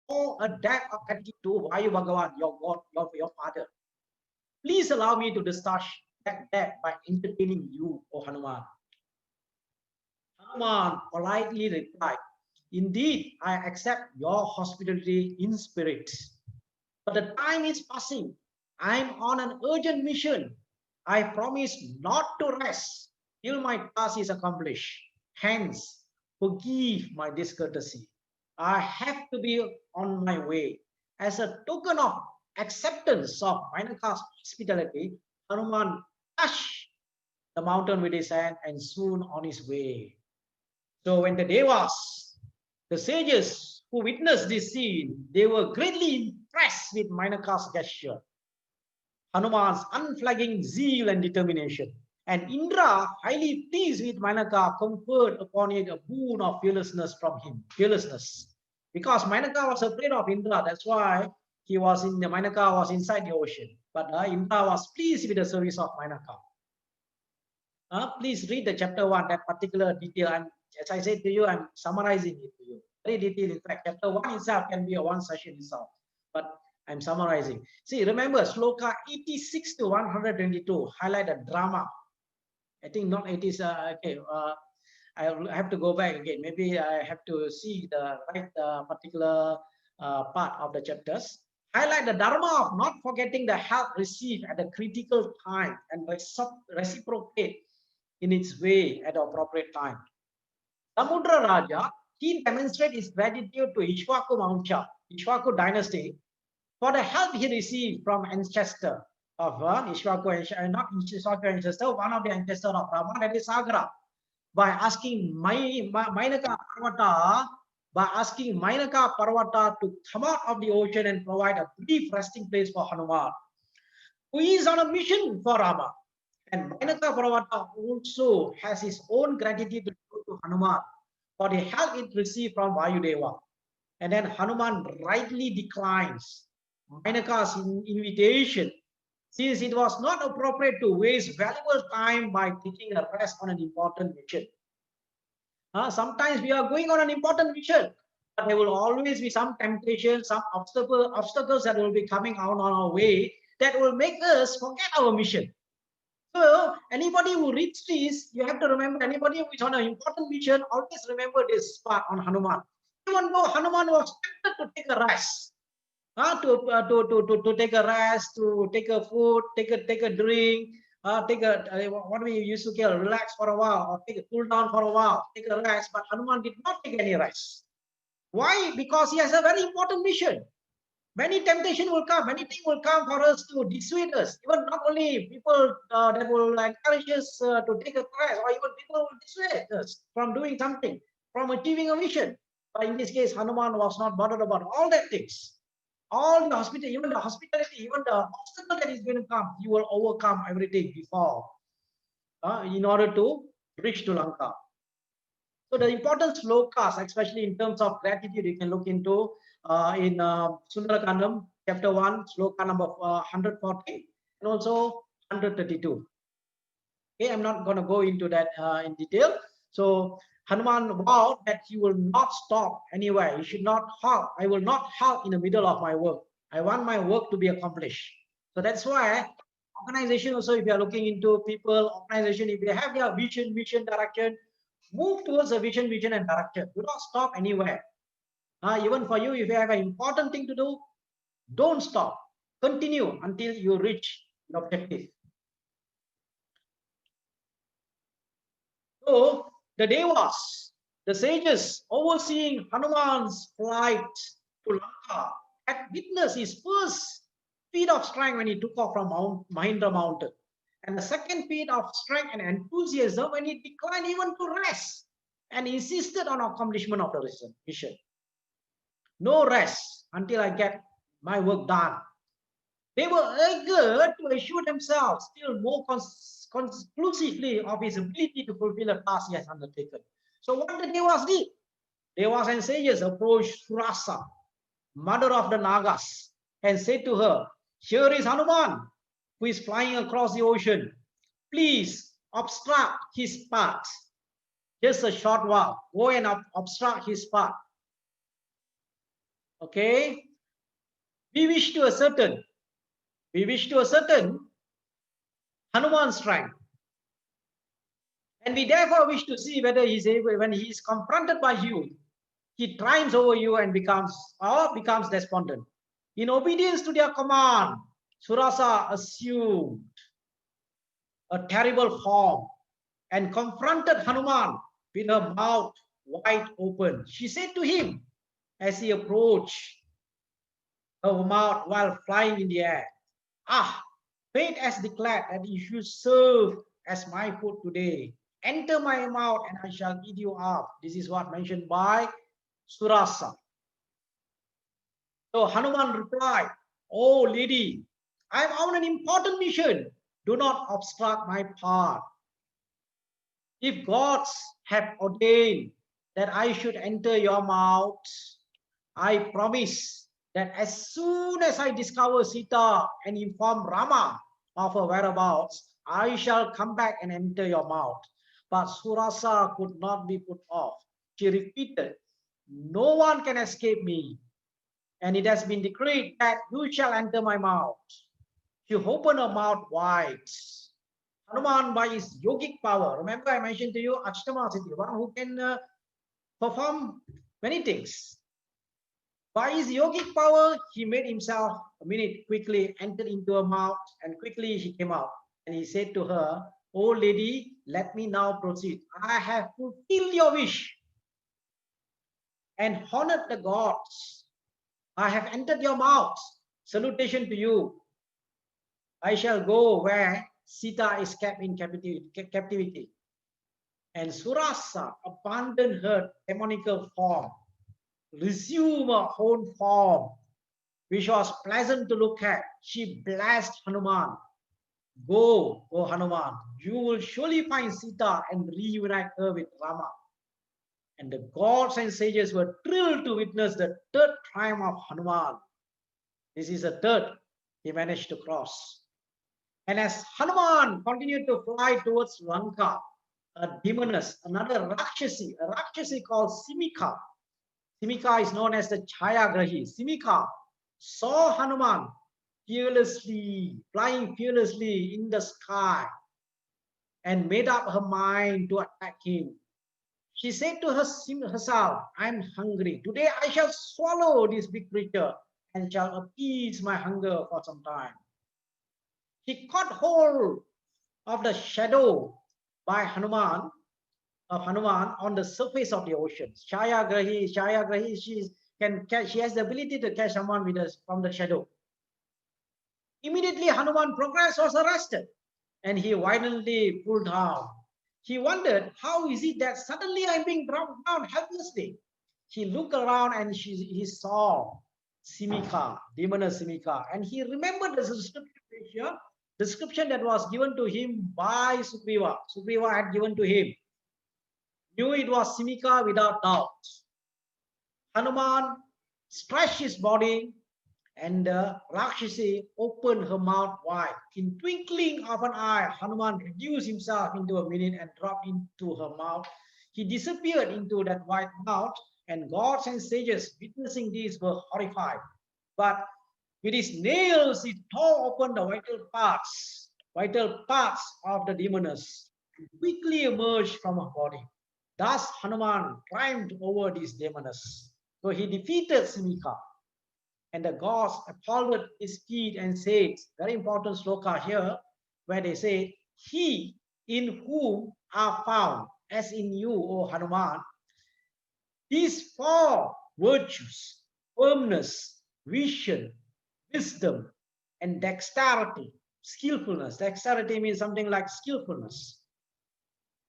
owe a debt of gratitude to Vayu Bhagavan, your God, your father. Please allow me to discharge that debt by entertaining you, O Hanuman. Hanuman politely replied, indeed, I accept your hospitality in spirit. But the time is passing. I am on an urgent mission. I promise not to rest till my task is accomplished. Hence, forgive my discourtesy. I have to be on my way. As a token of acceptance of Mainaka's hospitality, Hanuman touched the mountain with his hand and soon on his way. So when the Devas, the sages who witnessed this scene, they were greatly impressed with Mainaka's gesture, Hanuman's unflagging zeal and determination. And Indra, highly pleased with Mainaka, conferred upon it a boon of fearlessness from him. Fearlessness. Because Mainaka was afraid of Indra, that's why Mainaka was inside the ocean. But Indra was pleased with the service of Mainaka. Please read the chapter 1, that particular detail. And as I said to you, I'm summarizing it to you. Very detailed. In fact, chapter 1 itself can be a one session itself. But I'm summarizing. See, remember, sloka 86 to 122 highlight a drama. I think not 80s. Okay, I have to go back again. Maybe I have to see the right particular part of the chapters. Highlight the dharma of not forgetting the help received at a critical time and reciprocate in its way at the appropriate time. Samudra Raja, he demonstrated his gratitude to Ishwaku Mauncha, Ishwaku dynasty, for the help he received from ancestor of Ishwaku, not Ishwaku ancestor, one of the ancestors of Rama, that is Sagara, by asking Mainaka Parvata to come out of the ocean and provide a brief resting place for Hanuman, who is on a mission for Rama. And Mainaka Parvata also has his own gratitude to Hanuman for the help it received from Vayudeva. And then Hanuman rightly declines Menaka's invitation, since it was not appropriate to waste valuable time by taking a rest on an important mission. Sometimes we are going on an important mission, but there will always be some temptation, some obstacles that will be coming out on our way that will make us forget our mission. So anybody who reads this, you have to remember, anybody who is on an important mission, always remember this part on Hanuman. Even though Hanuman was tempted to take a rest, to take a rest, to take a food, take a drink, take a what we used to call relax for a while, or take a cool down for a while, take a rest. But Hanuman did not take any rest. Why? Because he has a very important mission. Many temptation will come, many things will come for us to dissuade us. Even not only people that will encourage us to take a rest, or even people will dissuade us from doing something, from achieving a mission. But in this case, Hanuman was not bothered about all that things. All the hospitality, even the obstacle that is going to come, you will overcome everything before in order to reach to Lanka. So the important slokas, especially in terms of gratitude, you can look into in Sundarakandam, chapter 1, sloka number 140, and also 132. Okay, I'm not going to go into that in detail. So Hanuman vowed that he will not stop anywhere. He should not halt. I will not halt in the middle of my work. I want my work to be accomplished. So that's why organization also, if you are looking into people, organization, if they have their vision, mission, direction, move towards the vision, and direction. Do not stop anywhere. Even for you, if you have an important thing to do, don't stop. Continue until you reach the objective. So the Devas, the sages overseeing Hanuman's flight to Lanka, had witnessed his first feat of strength when he took off from Mahindra mountain, and the second feat of strength and enthusiasm when he declined even to rest and insisted on accomplishment of the mission. No rest until I get my work done. They were eager to assure themselves still more conclusively of his ability to fulfill the task he has undertaken. So what the Devas did? Devas and sages approached Surasa, mother of the Nagas, and said to her, "Here is Hanuman, who is flying across the ocean. Please obstruct his path. Just a short while. Go and obstruct his path." Okay? We wish to ascertain Hanuman's strength. And we therefore wish to see whether he's able, when he is confronted by you, he triumphs over you and becomes despondent. In obedience to their command, Surasa assumed a terrible form and confronted Hanuman with her mouth wide open. She said to him as he approached her mouth while flying in the air, "Ah, fate has declared that you should serve as my food today. Enter my mouth and I shall eat you up." This is what mentioned by Surasa. So Hanuman replied, "Oh lady, I am on an important mission. Do not obstruct my path. If gods have ordained that I should enter your mouth, I promise that as soon as I discover Sita and inform Rama of her whereabouts, I shall come back and enter your mouth." But Surasa could not be put off. She repeated, "No one can escape me, and it has been decreed that you shall enter my mouth." She opened her mouth wide. Hanuman, by his yogic power, remember I mentioned to you, Ashtama Siddhi, one who can perform many things. By his yogic power, he made himself quickly entered into her mouth, and quickly he came out. And he said to her, "Oh lady, let me now proceed. I have fulfilled your wish and honored the gods. I have entered your mouth. Salutation to you. I shall go where Sita is kept in captivity." And Surasa abandoned her demonical form, resumed her own form, which was pleasant to look at. She blessed Hanuman. "Go, O Hanuman, you will surely find Sita and reunite her with Rama." And the gods and sages were thrilled to witness the third triumph of Hanuman. This is a third he managed to cross. And as Hanuman continued to fly towards Lanka, a demoness, another a Rakshasi called Simika. Simika is known as the Chayagrahi. Simika saw Hanuman flying fearlessly in the sky and made up her mind to attack him. She said to herself, I'm hungry. Today I shall swallow this big creature and shall appease my hunger for some time. She caught hold of the shadow by Hanuman on the surface of the ocean. Shayagrahi, she has the ability to catch someone with us from the shadow. Immediately Hanuman progress was arrested and he violently pulled down. He wondered, how is it that suddenly I'm being dropped down helplessly? He looked around and he saw Simika, demoness Simika, and he remembered the description that was given to him by Sugriva. Sugriva had given to him. Knew it was Simika without doubt. Hanuman stretched his body and Rakshasi opened her mouth wide. In twinkling of an eye, Hanuman reduced himself into a minute and dropped into her mouth. He disappeared into that wide mouth, and gods and sages witnessing this were horrified. But with his nails, he tore open the vital parts of the demoness, and quickly emerged from her body. Thus, Hanuman triumphed over this demoness. So he defeated Simika. And the gods applauded his feet and said, very important sloka here, where they say, he in whom are found, as in you, O Hanuman, these four virtues, firmness, vision, wisdom, and dexterity, skillfulness. Dexterity means something like skillfulness.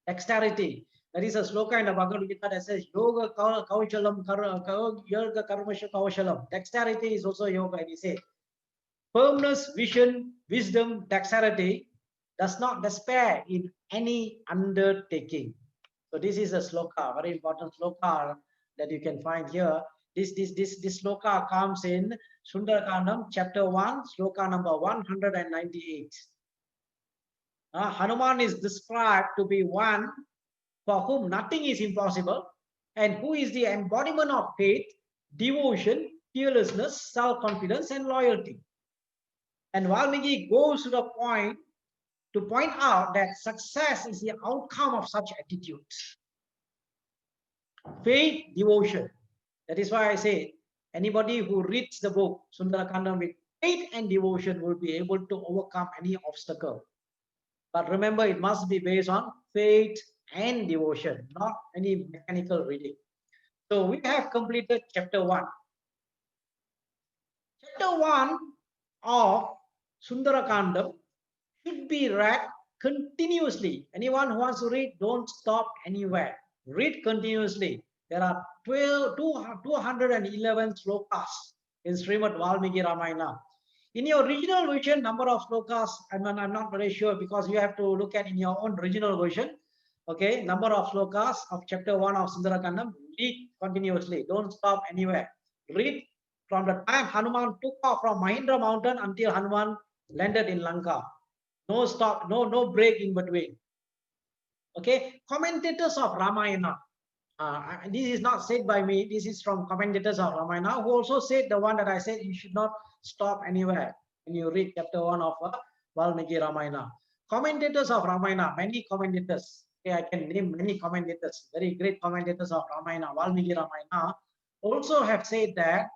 Dexterity. There is a sloka in the Bhagavad Gita that says, Yoga Kaushalam, Yoga Karmasha Kaushalam. Dexterity is also yoga, and he said, firmness, vision, wisdom, dexterity does not despair in any undertaking. So this is a sloka, very important sloka that you can find here. This sloka comes in Sundarakandam, chapter 1, sloka number 198. Hanuman is described to be one for whom nothing is impossible, and who is the embodiment of faith, devotion, fearlessness, self-confidence, and loyalty. And Valmiki goes to the point to point out that success is the outcome of such attitudes. Faith, devotion. That is why I say anybody who reads the book Sundarakandam with faith and devotion will be able to overcome any obstacle. But remember, it must be based on faith and devotion, not any mechanical reading. So we have completed chapter 1. Chapter 1 of Sundarakandam should be read continuously. Anyone who wants to read, don't stop anywhere. Read continuously. There are 211 slokas in Srimad Valmiki Ramayana. In your original version, number of slokas, I'm not very sure because you have to look at in your own original version. Okay, number of slokas of chapter 1 of Sundarakandam, read continuously. Don't stop anywhere. Read from the time Hanuman took off from Mahindra mountain until Hanuman landed in Lanka. No stop, no break in between. Okay, commentators of Ramayana. This is not said by me. This is from commentators of Ramayana who also said the one that I said you should not stop anywhere when you read chapter 1 of Valmiki Ramayana. Commentators of Ramayana, many commentators. Okay, I can name many commentators, very great commentators of Ramayana, Valmiki Ramayana, also have said that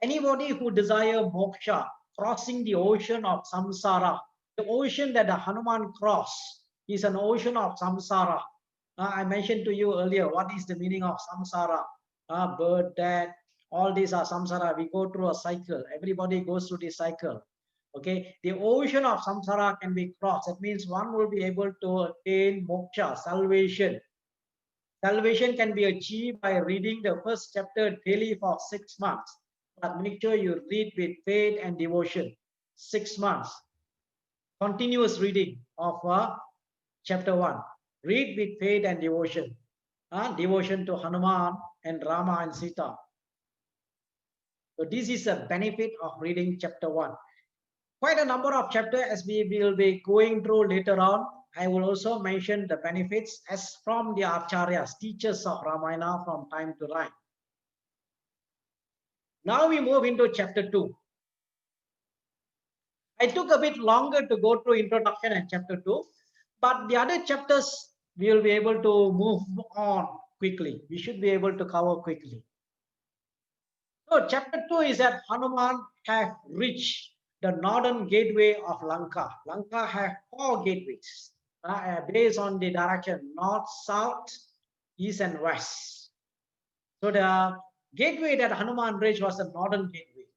anybody who desire moksha, crossing the ocean of samsara, the ocean that the Hanuman crossed is an ocean of samsara. I mentioned to you earlier what is the meaning of samsara. Birth, death, all these are samsara. We go through a cycle. Everybody goes through this cycle. Okay, the ocean of samsara can be crossed. That means one will be able to attain moksha, salvation. Salvation can be achieved by reading the first chapter daily for 6 months. But make sure you read with faith and devotion. 6 months. Continuous reading of chapter 1. Read with faith and devotion. Devotion to Hanuman and Rama and Sita. So this is a benefit of reading chapter 1. Quite a number of chapters as we will be going through later on. I will also mention the benefits as from the acharyas, teachers of Ramayana from time to time. Now we move into chapter 2. I took a bit longer to go through introduction and chapter 2, but the other chapters we will be able to move on quickly. We should be able to cover quickly. So chapter 2 is that Hanuman have reached the northern gateway of Lanka. Lanka has 4 gateways based on the direction north, south, east and west. So the gateway that Hanuman reached was the northern gateway,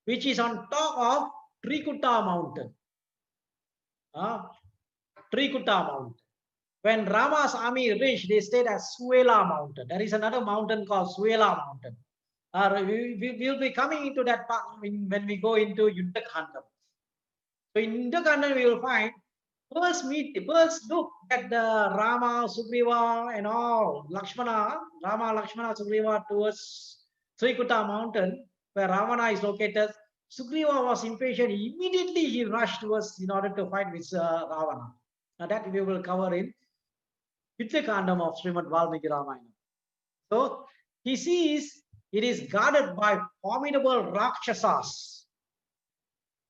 which is on top of Trikuta mountain. Trikuta mountain. When Rama's army reached, they stayed at Suela mountain. There is another mountain called Suela mountain. We will be coming into that part when we go into Yuddhakandam. So in Yuddhakandam, we will find first look at the Rama, Sugriva, and all Lakshmana, Rama, Lakshmana, Sugriva towards Trikuta mountain, where Ravana is located. Sugriva was impatient. Immediately he rushed towards in order to fight with Ravana. Now that we will cover in Yuddhakandam of Srimad Valmiki Ramayana. So he sees it is guarded by formidable Rakshasas.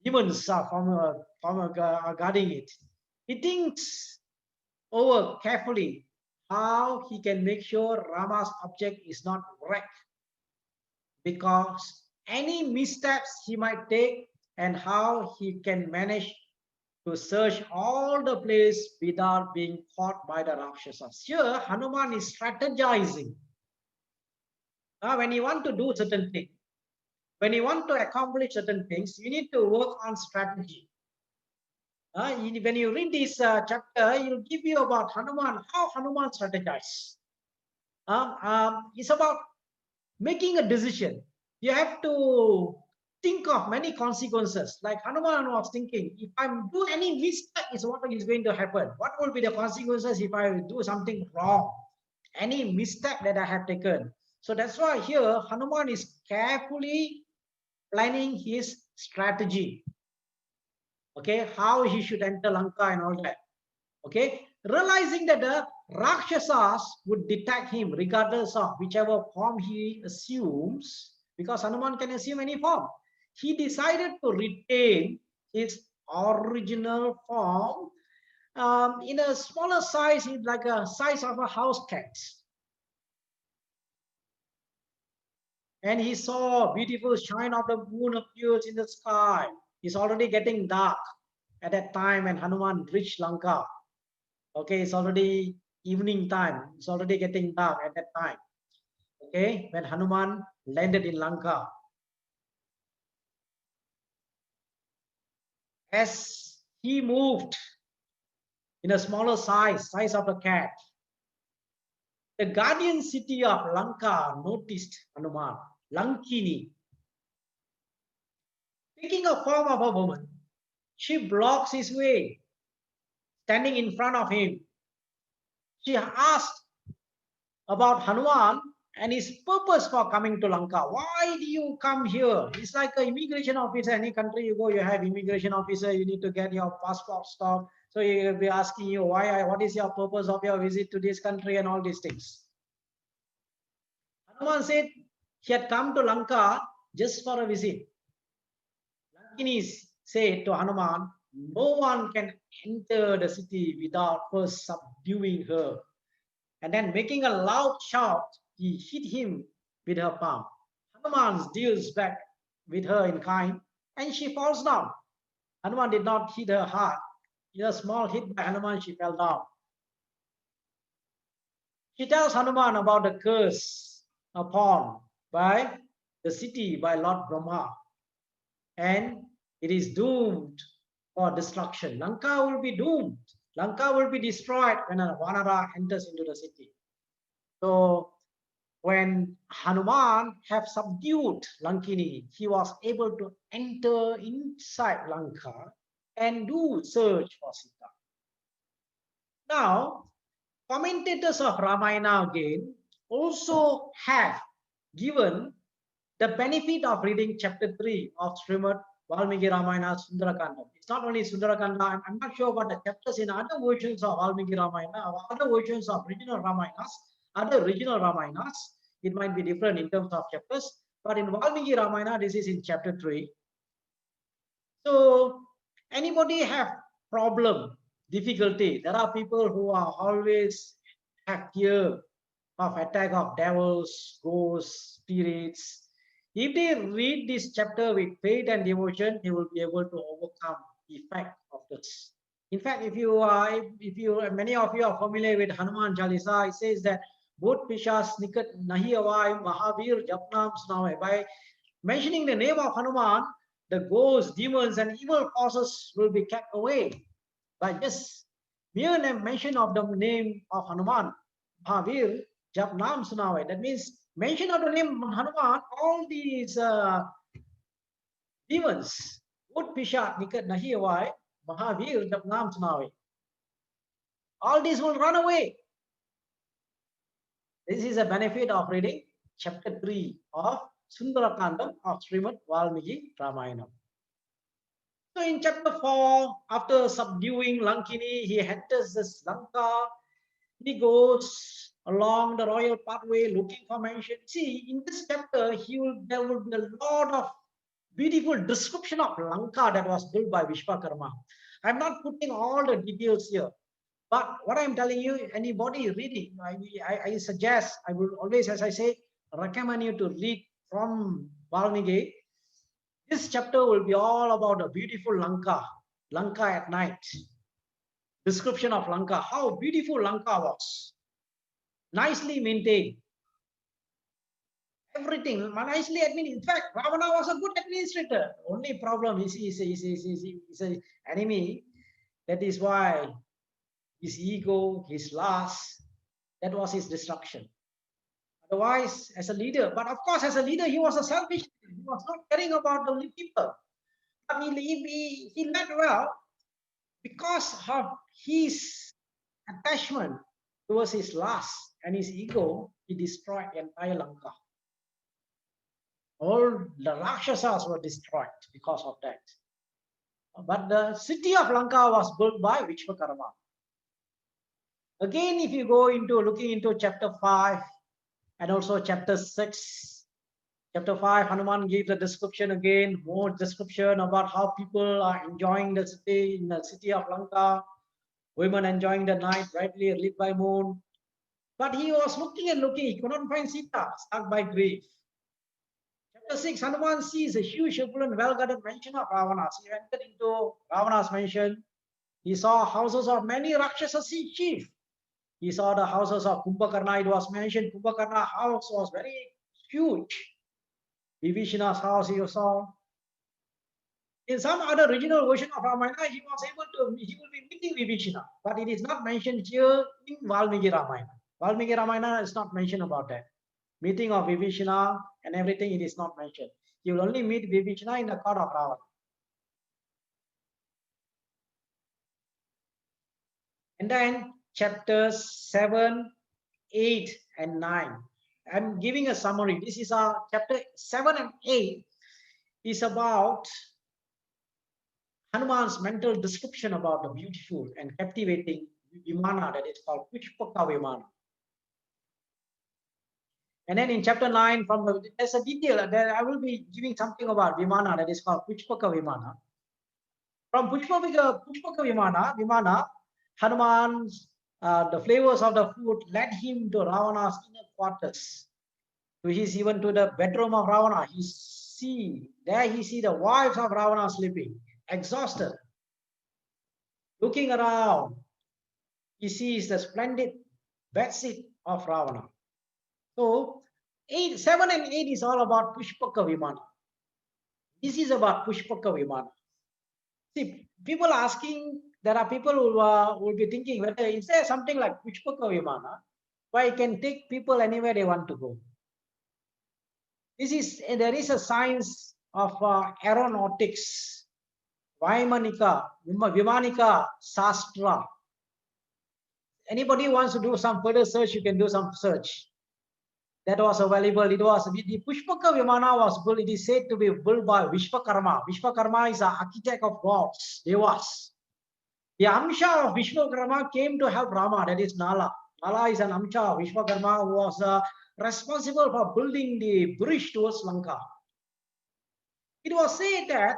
Demons are guarding it. He thinks over carefully how he can make sure Rama's object is not wrecked, because any missteps he might take and how he can manage to search all the place without being caught by the Rakshasas. Here, Hanuman is strategizing. When you want to do certain things, when you want to accomplish certain things, you need to work on strategy. When you read this chapter, it will give you about Hanuman, how Hanuman strategizes. It's about making a decision. You have to think of many consequences. Like Hanuman was thinking, if I do any mistake, is what is going to happen? What will be the consequences if I do something wrong? Any mistake that I have taken. So that's why here Hanuman is carefully planning his strategy. Okay, how he should enter Lanka and all that. Okay, realizing that the Rakshasas would detect him regardless of whichever form he assumes, because Hanuman can assume any form. He decided to retain his original form in a smaller size, like a size of a house cat. And he saw beautiful shine of the moon appears in the sky. It's already getting dark at that time when Hanuman reached Lanka. Okay, it's already evening time. It's already getting dark at that time. Okay, when Hanuman landed in Lanka. As he moved in a smaller size of a cat, the guardian city of Lanka noticed Hanuman, Lankini. Taking a form of a woman, she blocks his way, standing in front of him. She asked about Hanuman and his purpose for coming to Lanka. Why do you come here? It's like an immigration officer. Any country you go, you have immigration officer. You need to get your passport stuff. So he will be asking you, what is your purpose of your visit to this country and all these things. Hanuman said he had come to Lanka just for a visit. Lankini said to Hanuman, no one can enter the city without first subduing her. And then making a loud shout, he hit him with her palm. Hanuman deals back with her in kind, and she falls down. Hanuman did not hit her hard. In a small hit by Hanuman, she fell down. She tells Hanuman about the curse upon by the city by Lord Brahma, and it is doomed for destruction. Lanka will be doomed. Lanka will be destroyed when a Vanara enters into the city. So when Hanuman have subdued Lankini, he was able to enter inside Lanka and do search for Sita. Now, commentators of Ramayana again also have given The benefit of reading chapter 3 of Srimad Valmiki Ramayana Sundarakanda. It's not only Sundarakanda, I'm not sure about the chapters in other versions of Valmiki Ramayana or other versions of original Ramayanas, other original Ramayanas. It might be different in terms of chapters, but in Valmiki Ramayana, this is in chapter 3. So, anybody have problem, difficulty? There are people who are always have fear of attack of devils, ghosts, spirits. If they read this chapter with faith and devotion, they will be able to overcome the effect of this. In fact, if many of you are familiar with Hanuman Chalisa, it says that both Pishas Nikat Nahi Avai Mahavir Japnam Snavai. By mentioning the name of Hanuman, the ghosts, demons, and evil forces will be kept away. By just mere mention of the name of Hanuman, Mahavir Jap Naam Sunave. That means mention of the name Hanuman, all these demons, Ut Pishat Nikat Nahi Avai, Mahavir Jap Naam Sunave. All these will run away. This is a benefit of reading chapter 3 of Sundarakandam of Srimad Valmiki Ramayana. So in chapter 4, after subduing Lankini, he enters this Lanka. He goes along the royal pathway looking for mansion. See, in this chapter, there will be a lot of beautiful description of Lanka that was built by Vishwakarma. I'm not putting all the details here, but what I'm telling you, anybody reading, I suggest, I will always, as I say, recommend you to read from Valmiki. This chapter will be all about a beautiful Lanka, Lanka at night. Description of Lanka, how beautiful Lanka was. Nicely maintained. Everything nicely administered. In fact, Ravana was a good administrator. Only problem is he's an enemy. That is why his ego, his lust, that was his destruction. Otherwise, as a leader, but of course, as a leader, he was a selfish. He was not caring about the people. But he led well because of his attachment towards his lust and his ego. He destroyed the entire Lanka. All the Rakshasas were destroyed because of that. But the city of Lanka was built by Vishwakarma. Again, if you go into looking into chapter 5 and also chapter 6, chapter 5, Hanuman gives a description again, more description about how people are enjoying the city in the city of Lanka, women enjoying the night brightly lit by moon. But he was looking and looking, he could not find Sita, struck by grief. Chapter 6, Hanuman sees a huge, opulent, well-guarded mansion of Ravana. He entered into Ravana's mansion. He saw houses of many Rakshasas chief. He saw the houses of Kumbhakarna. It was mentioned Kumbhakarna's house was very huge. Vibhishana's house he saw. In some other regional version of Ramayana, he will be meeting Vibhishana, but it is not mentioned here in Valmiki Ramayana. Valmiki Ramayana is not mentioned about that. Meeting of Vibhishana and everything, it is not mentioned. You will only meet Vibhishana in the court of Ravana. And then chapters 7, 8, and 9. I'm giving a summary. This is our chapter 7 and 8 is about Hanuman's mental description about the beautiful and captivating Vimana that is called Pushpaka Vimana. And then in chapter 9, there's a detail that I will be giving something about Vimana that is called Pushpaka Vimana. From Pushpaka Vimana, Hanuman's the flavors of the food led him to Ravana's inner quarters. Even to the bedroom of Ravana. He see the wives of Ravana sleeping, exhausted. Looking around, he sees the splendid bedsheet of Ravana. So 7 and 8 is all about Pushpaka Vimana. This is about Pushpaka Vimana. See, people asking, there are people who will be thinking, whether is there something like Pushpaka Vimana, where it can take people anywhere they want to go. There is a science of aeronautics, Vimanika Sastra. Anybody wants to do some further search, you can do some search. That was available. It was the Pushpaka Vimana was built. It is said to be built by Vishwakarma. Vishwakarma is an architect of gods, devas. The Amsha of Vishwakarma came to help Rama. That is Nala. Nala is an Amsha of Vishwakarma who was responsible for building the bridge towards Lanka. It was said that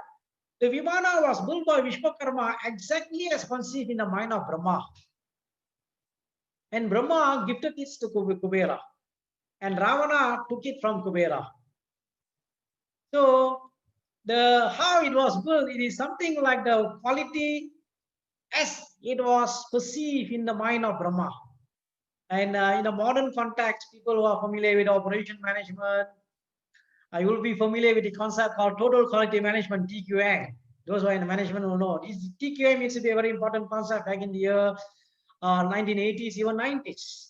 the Vimana was built by Vishwakarma exactly as conceived in the mind of Brahma. And Brahma gifted it to Kubera. And Ravana took it from Kubera. So how it was built, it is something like the quality as it was perceived in the mind of Brahma. And in a modern context, people who are familiar with operation management, you will be familiar with the concept called total quality management, TQM. Those who are in management will know. This TQM used to be a very important concept back in the year 1980s, even 90s.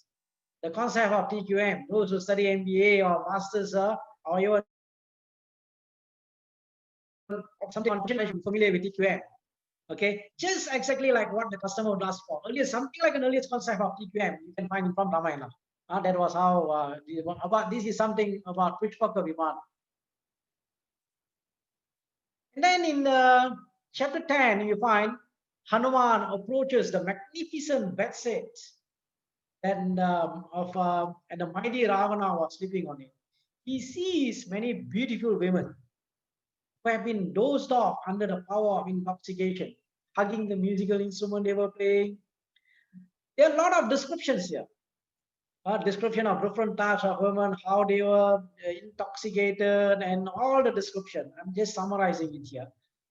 The concept of TQM, those who study MBA or masters or even something on familiar with TQM. Okay, just exactly like what the customer would ask for. Earlier, something like an earlier concept of TQM you can find from Ramayana. That was how about this is something about Pushpaka Vimana. And then in chapter 10, you find Hanuman approaches the magnificent bedstead and and the mighty Ravana was sleeping on it. He sees many beautiful women who have been dozed off under the power of intoxication, hugging the musical instrument they were playing. There are a lot of descriptions here. Description of different types of women, how they were intoxicated, and all the description. I'm just summarizing it here.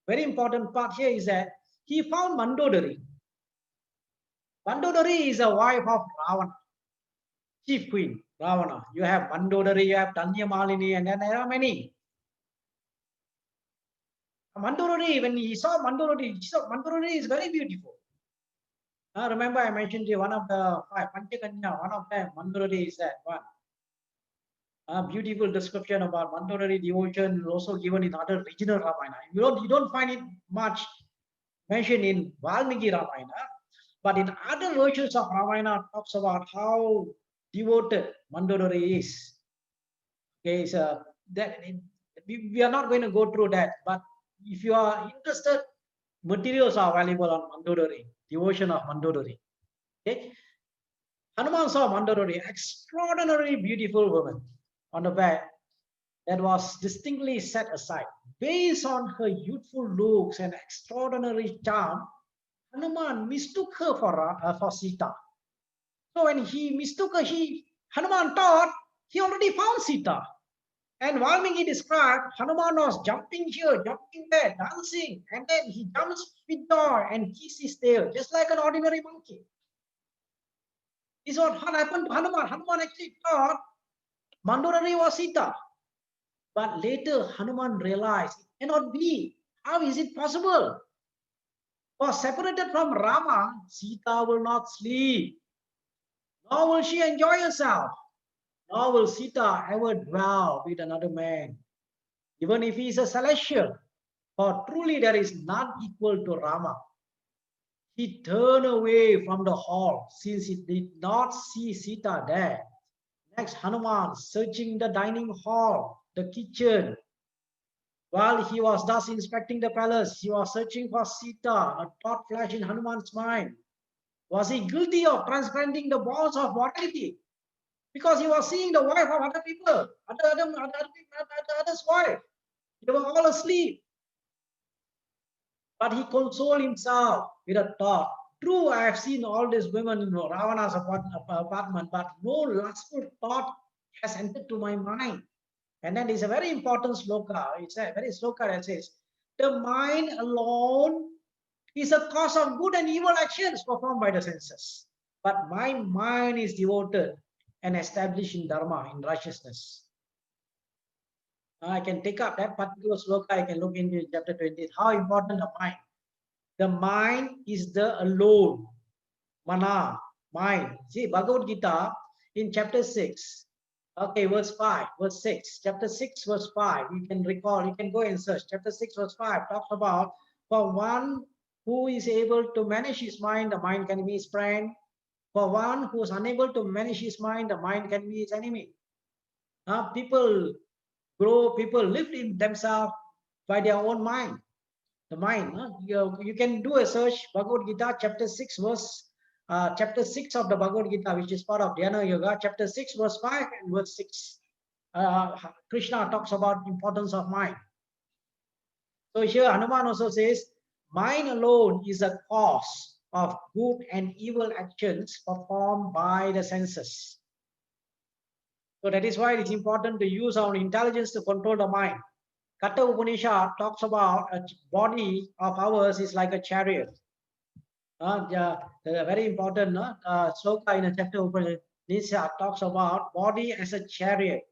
Very important part here is that he found Mandodari. Mandodari is a wife of Ravana, chief queen, Ravana. You have Mandodari, you have Danya Malini, and then there are many. Mandodari, when he saw Mandodari is very beautiful. Remember, I mentioned to you one of the five, Panchakanya, one of them, Mandodari is that one. A beautiful description about Mandodari devotion is also given in other regional Ramayana. You don't find it much mentioned in Valmiki Ramayana, but in other versions of Ramayana talks about how devoted Mandodari is. Okay, so that we are not going to go through that, but if you are interested, materials are available on Mandodari, devotion of Mandodari. Okay, Hanuman saw Mandodari, extraordinarily beautiful woman on the bed that was distinctly set aside. Based on her youthful looks and extraordinary charm, Hanuman mistook her for Sita. So when he mistook her, Hanuman thought he already found Sita. And Valmiki described Hanuman was jumping here, jumping there, dancing, and then he jumps with joy and kisses his tail, just like an ordinary monkey. This is what happened to Hanuman. Hanuman actually thought Mandodari was Sita. But later, Hanuman realized it cannot be. How is it possible? For separated from Rama, Sita will not sleep, nor will she enjoy herself, nor will Sita ever dwell with another man, even if he is a celestial. For truly there is none equal to Rama. He turned away from the hall since he did not see Sita there. Next, Hanuman searching the dining hall, the kitchen. While he was thus inspecting the palace, he was searching for Sita. A thought flashed in Hanuman's mind. Was he guilty of transgressing the bounds of morality? Because he was seeing the wife of other people, others' wife. They were all asleep. But he consoled himself with a thought. True, I have seen all these women in Ravana's apartment, but no lustful thought has entered to my mind. And then there's a very important sloka. It's a very sloka that says, the mind alone is a cause of good and evil actions performed by the senses. But my mind is devoted and established in dharma, in righteousness. I can take up that particular sloka. I can look into chapter 20. How important the mind. The mind is the alone. Mana, mind. See, Bhagavad Gita in chapter 6. Okay, verse 5, verse 6. Chapter 6, verse 5. You can recall, you can go and search. Chapter 6, verse 5 talks about for one who is able to manage his mind, the mind can be his friend. For one who is unable to manage his mind, the mind can be his enemy. People grow, people live in themselves by their own mind. The mind. You can do a search, Bhagavad Gita, chapter 6, verse chapter 6 of the Bhagavad Gita, which is part of Dhyana Yoga, chapter 6, verse 5 and verse 6. Krishna talks about importance of mind. So here Hanuman also says, mind alone is a cause of good and evil actions performed by the senses. So that is why it is important to use our intelligence to control the mind. Katha Upanishad talks about a body of ours is like a chariot. Very important sloka in a chapter Upanishad talks about body as a chariot.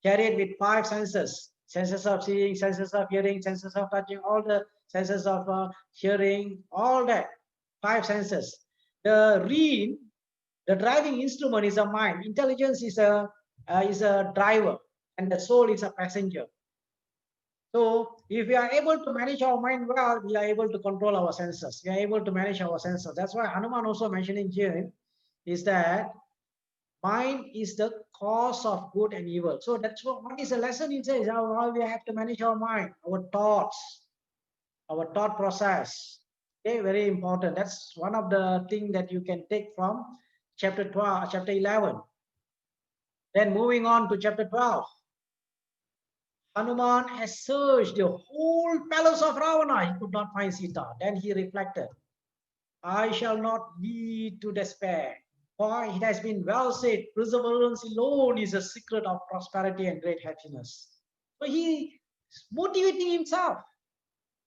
Chariot with 5 senses. Senses of seeing, senses of hearing, senses of touching, all the senses of hearing, all that. 5 senses. The rein, the driving instrument is a mind. Intelligence is a driver, and the soul is a passenger. So if we are able to manage our mind well, we are able to control our senses. We are able to manage our senses. That's why Hanuman also mentioning here is that mind is the cause of good and evil. So that's what is the lesson it says, how we have to manage our mind, our thoughts, our thought process. Okay, very important. That's one of the things that you can take from chapter 12, chapter 11. Then moving on to chapter 12. Hanuman has searched the whole palace of Ravana. He could not find Sita. Then he reflected, I shall not lead to despair. For it has been well said, perseverance alone is a secret of prosperity and great happiness. So he is motivating himself.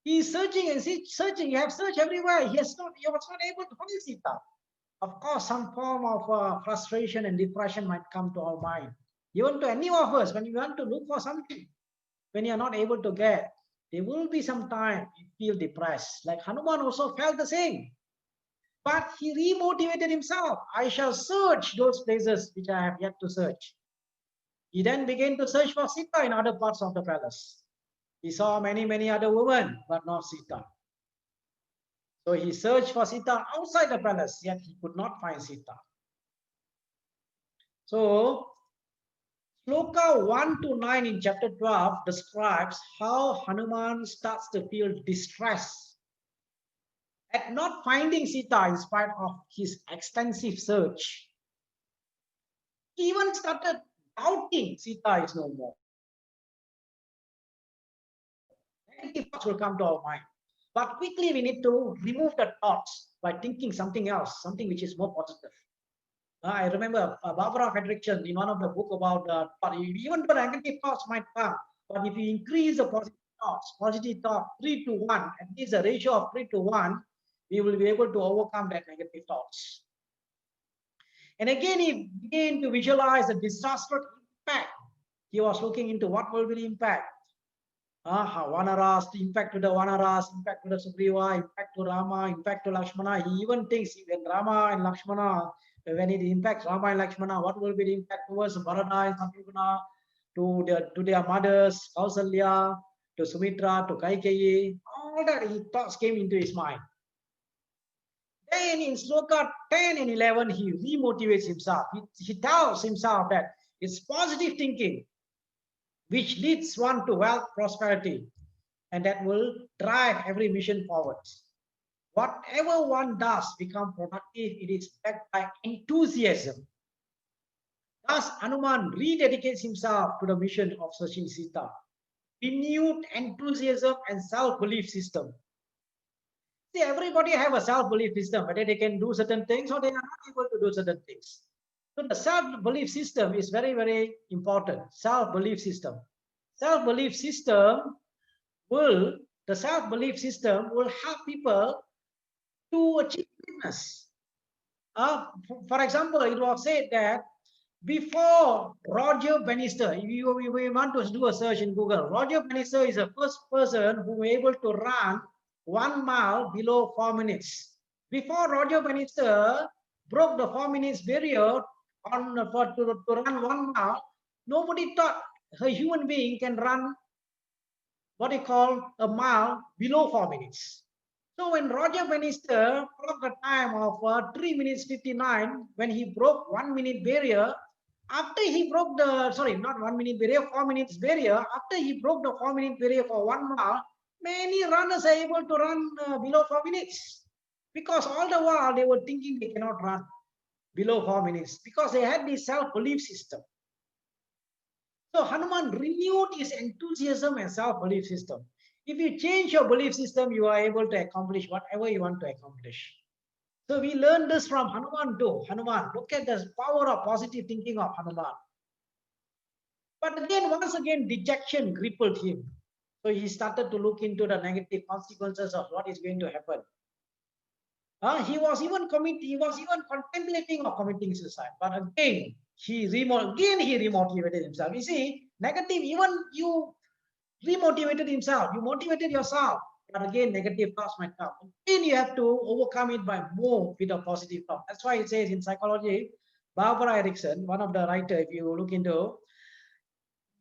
He is searching and searching. He has searched everywhere. He was not able to find Sita. Of course, some form of frustration and depression might come to our mind. Even to any of us, when you want to look for something, when you are not able to get, there will be some time you feel depressed. Like Hanuman also felt the same. But he remotivated himself. I shall search those places which I have yet to search. He then began to search for Sita in other parts of the palace. He saw many other women, but not Sita. So he searched for Sita outside the palace, yet he could not find Sita. So Sloka 1 to 9 in chapter 12 describes how Hanuman starts to feel distress at not finding Sita in spite of his extensive search. He even started doubting Sita is no more. Negative thoughts will come to our mind. But quickly we need to remove the thoughts by thinking something else, something which is more positive. I remember Barbara Fredrickson in one of the book about even the negative thoughts might come, but if you increase the positive thought 3 to 1, at least a ratio of 3 to 1, we will be able to overcome that negative thoughts. And again, he began to visualize the disastrous impact. He was looking into what will be the impact. Vanaras, impact to the Vanaras, impact to the Sugriva, impact to Rama, impact to Lakshmana. He even thinks when Rama and Lakshmana, when it impacts Rama and Lakshmana, what will be the impact towards Bharata and Shatrugna, to their mothers, Kausalya, to Sumitra, to Kaikeyi. All that thoughts came into his mind. Then in Sloka 10 and 11, he remotivates himself. He tells himself that it's positive thinking which leads one to wealth, prosperity, and that will drive every mission forward. Whatever one does become productive, it is backed by enthusiasm. Thus, Hanuman rededicates himself to the mission of searching Sita. Renewed enthusiasm and self-belief system. See, everybody have a self-belief system, whether they can do certain things or they are not able to do certain things. So the self-belief system is very important. Self-belief system. Self-belief system will help people to achieve greatness. For example, it was said that before Roger Bannister, if you want to do a search in Google, Roger Bannister is the first person who was able to run 1 mile below 4 minutes. Before Roger Bannister broke the 4 minutes barrier to run 1 mile, nobody thought a human being can run what they call a mile below 4 minutes. So when Roger Bannister broke the time of 3 minutes 59, when he broke 1 minute barrier, After he broke the, sorry, not 1 minute barrier, 4 minutes barrier, after he broke the 4 minute barrier for 1 mile, many runners are able to run below 4 minutes. Because all the while they were thinking they cannot run below 4 minutes because they had this self-belief system. So Hanuman renewed his enthusiasm and self-belief system. If you change your belief system, you are able to accomplish whatever you want to accomplish. So we learn this from Hanuman too. Hanuman, look at the power of positive thinking of Hanuman. But again, once again, dejection crippled him. So he started to look into the negative consequences of what is going to happen. He was even contemplating of committing suicide. But again, he remotivated himself. You see, negative, even you remotivated himself, you motivated yourself. But again, negative thoughts might come. Again, you have to overcome it by more with a positive thought. That's why it says in psychology, Barbara Erickson, one of the writers, if you look into,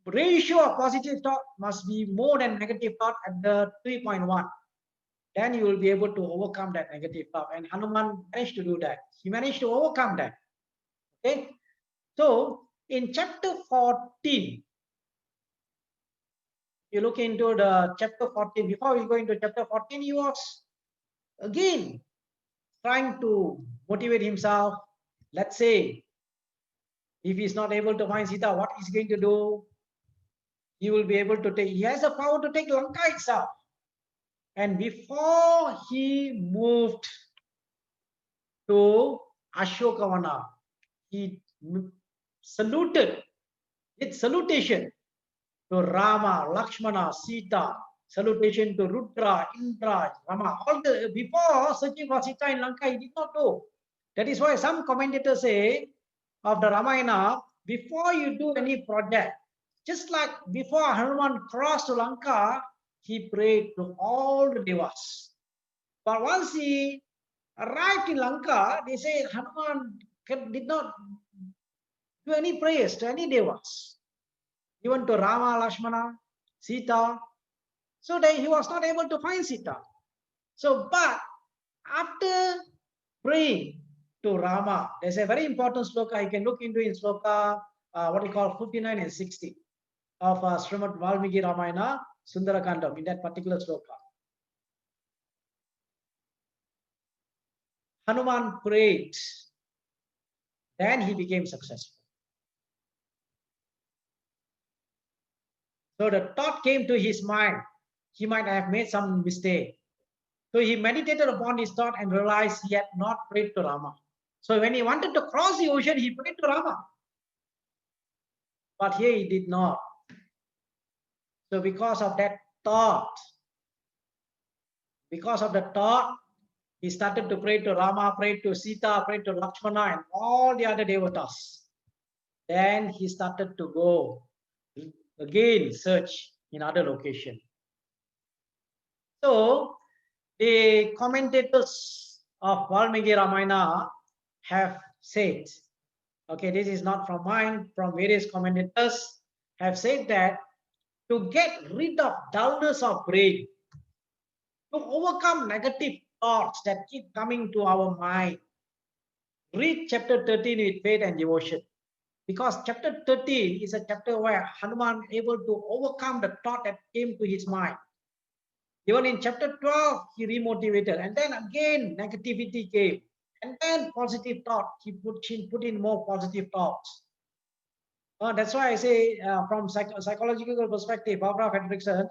ratio of positive thought must be more than negative thought at the 3.1. Then you will be able to overcome that negative thought. And Hanuman managed to do that. He managed to overcome that. Okay. So in chapter 14, you look into the chapter 14. Before we go into chapter 14, he was again trying to motivate himself. Let's say if he's not able to find Sita, what he's going to do? He will be able to take, he has the power to take Lanka itself. And before he moved to Ashokavana, he saluted with salutation to Rama, Lakshmana, Sita, salutation to Rudra, Indra, Rama. All the before searching for Sita in Lanka, he did not do. That is why some commentators say of the Ramayana, before you do any project, just like before Hanuman crossed to Lanka, he prayed to all the devas. But once he arrived in Lanka, they say Hanuman did not do any prayers to any devas, even to Rama, Lakshmana, Sita. So that he was not able to find Sita. So, but after praying to Rama, there's a very important sloka you can look into in sloka, what we call 59 and 60 of Srimad Valmiki Ramayana, Sundarakandam, in that particular sloka. Hanuman prayed, then he became successful. So the thought came to his mind, he might have made some mistake. So he meditated upon his thought and realized he had not prayed to Rama. So when he wanted to cross the ocean, he prayed to Rama. But here he did not. So because of that thought, he started to pray to Rama, prayed to Sita, prayed to Lakshmana, and all the other devatas. Then he started to go again, search in other location. So the commentators of Valmiki Ramayana have said, okay, this is not from mine, from various commentators have said that to get rid of dullness of brain, to overcome negative thoughts that keep coming to our mind, read chapter 13 with faith and devotion. Because chapter 13 is a chapter where Hanuman able to overcome the thought that came to his mind. Even in chapter 12, he remotivated, and then again negativity came, and then positive thought. He put in more positive thoughts. That's why I say from psychological perspective, Barbara Fredrickson,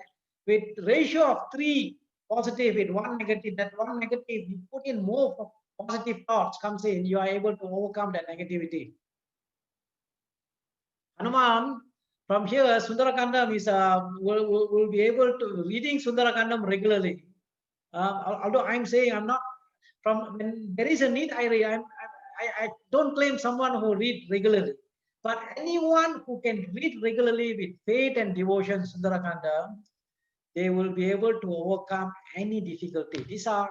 with ratio of 3 positive with 1 negative, that 1 negative, you put in more positive thoughts comes in, you are able to overcome that negativity. Hanuman, from here, Sundarakandam is will be able to reading Sundarakandam regularly. Although I'm saying I'm not from when there is a need, I don't claim someone who read regularly, but anyone who can read regularly with faith and devotion Sundarakandam, they will be able to overcome any difficulty. These are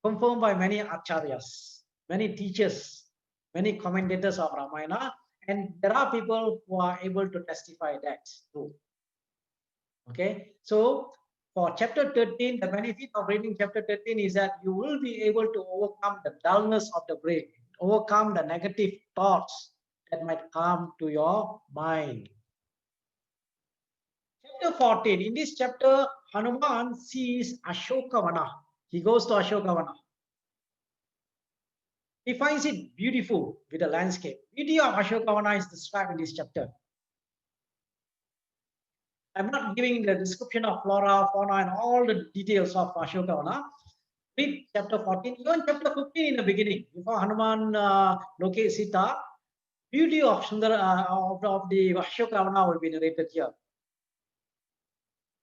confirmed by many acharyas, many teachers, many commentators of Ramayana, and there are people who are able to testify that too. Okay, so for chapter 13, the benefit of reading chapter 13 is that you will be able to overcome the dullness of the brain, overcome the negative thoughts, that might come to your mind. Chapter 14. In this chapter, Hanuman sees Ashokavana. He goes to Ashokavana. He finds it beautiful with the landscape. Beauty of Ashokavana is described in this chapter. I'm not giving the description of flora, fauna, and all the details of Ashokavana. Read chapter 14, even chapter 15 in the beginning. Before Hanuman locates Sita, beauty of of the Ashokavana will be narrated here.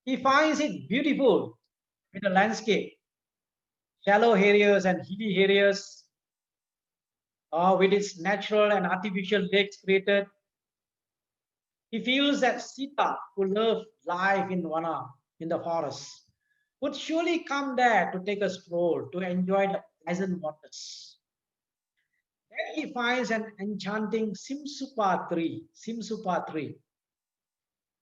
He finds it beautiful with the landscape, shallow areas and hilly areas, with its natural and artificial lakes created. He feels that Sita, who loved life in Vana, in the forest, would surely come there to take a stroll, to enjoy the pleasant waters. Then he finds an enchanting Simsupa tree,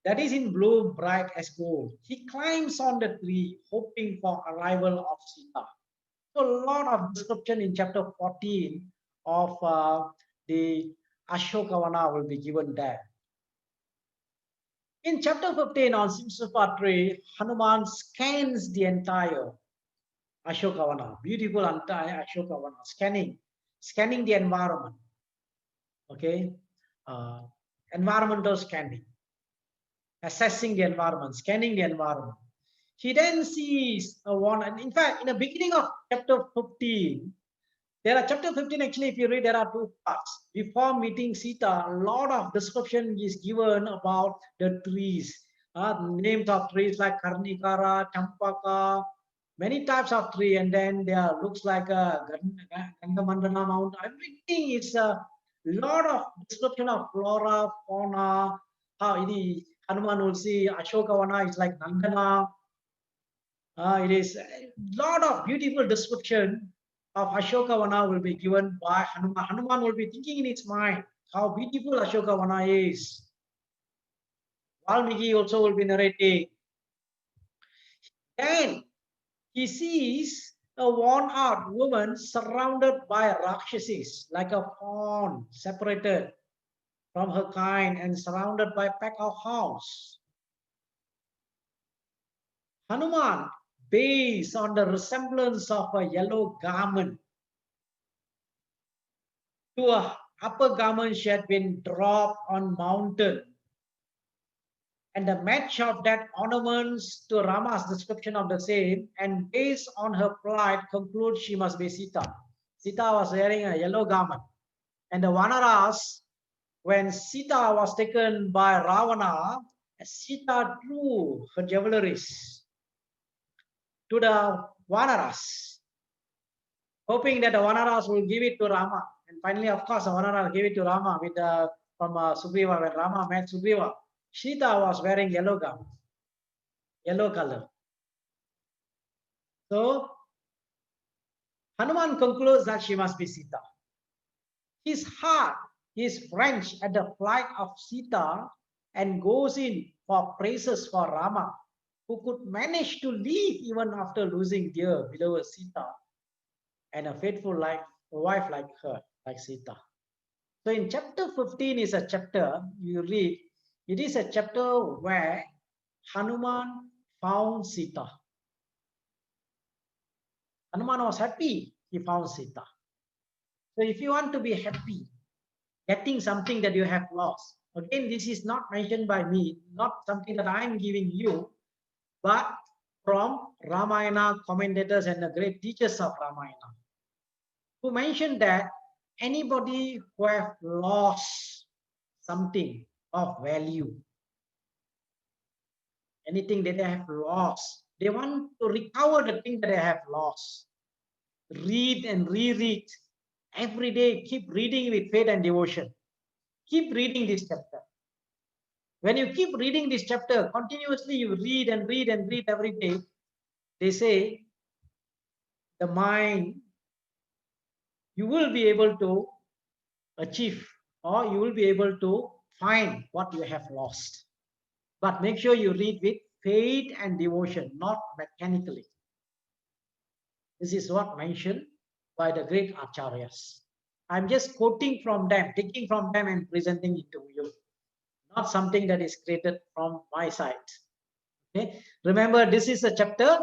that is in bloom bright as gold. He climbs on the tree, hoping for arrival of Sita. So a lot of description in chapter 14 of the Ashokavana will be given there. In chapter 15 on Simsupa tree, Hanuman scans the entire Ashokavana, beautiful entire Ashokavana, scanning the environment. Okay, environmental scanning, assessing the environment, scanning the environment. He then sees one, and in fact, in the beginning of chapter 15, there are chapter 15 actually, if you read, there are two parts. Before meeting Sita, a lot of description is given about the trees, names of trees like Karnikara, Champaka, many types of tree, and then there looks like a Gandhamandana Mount. Everything is a lot of description of flora, fauna, how it is. Hanuman will see Ashokavana is like Nandana. It is a lot of beautiful description of Ashokavana will be given by Hanuman. Hanuman will be thinking in his mind how beautiful Ashokavana is. Valmiki also will be narrating. Then he sees a worn-out woman surrounded by Rakshasis, like a fawn separated from her kind and surrounded by a pack of hounds. Hanuman, based on the resemblance of a yellow garment to a upper garment she had been dropped on mountain, and the match of that ornaments to Rama's description of the same, and based on her plight concludes she must be Sita. Sita was wearing a yellow garment, and the Vanaras, when Sita was taken by Ravana, Sita drew her jewelries to the Vanaras, hoping that the Vanaras will give it to Rama. And finally, of course, the Vanaras gave it to Rama with from Sugriva. When Rama met Sugriva, Sita was wearing yellow garment, yellow color. So Hanuman concludes that she must be Sita. His heart is wrenched at the plight of Sita and goes in for praises for Rama, who could manage to live even after losing dear beloved Sita and a faithful wife like her, like Sita. So in chapter 15 is a chapter you read, it is a chapter where Hanuman found Sita. Hanuman was happy he found Sita. So if you want to be happy, getting something that you have lost, again, this is not mentioned by me, not something that I'm giving you, but from Ramayana commentators and the great teachers of Ramayana, who mentioned that anybody who have lost something of value, anything that they have lost, they want to recover the thing that they have lost. Read and reread every day. Keep reading with faith and devotion. Keep reading this chapter. When you keep reading this chapter, continuously you read and read and read every day, they say the mind, you will be able to achieve or you will be able to find what you have lost. But make sure you read with faith and devotion, not mechanically. This is what mentioned by the great acharyas. I'm just quoting from them, taking from them and presenting it to you. Not something that is created from my side. Okay. Remember, this is a chapter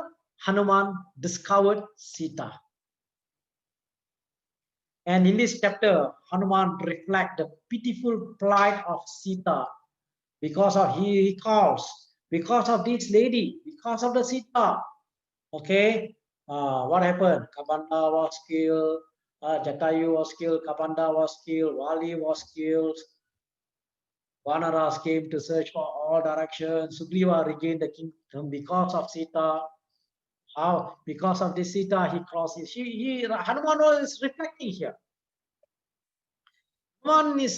Hanuman discovered Sita. And in this chapter, Hanuman reflects the pitiful plight of Sita because of he calls, because of this lady, because of the Sita. Okay, what happened? Kapanda was killed, Jatayu was killed, Kapanda was killed, Wali was killed. Vanaras came to search for all directions. Sugriva regained the kingdom because of Sita. How? Because of this Sita, he crosses. Hanuman was reflecting here. Hanuman is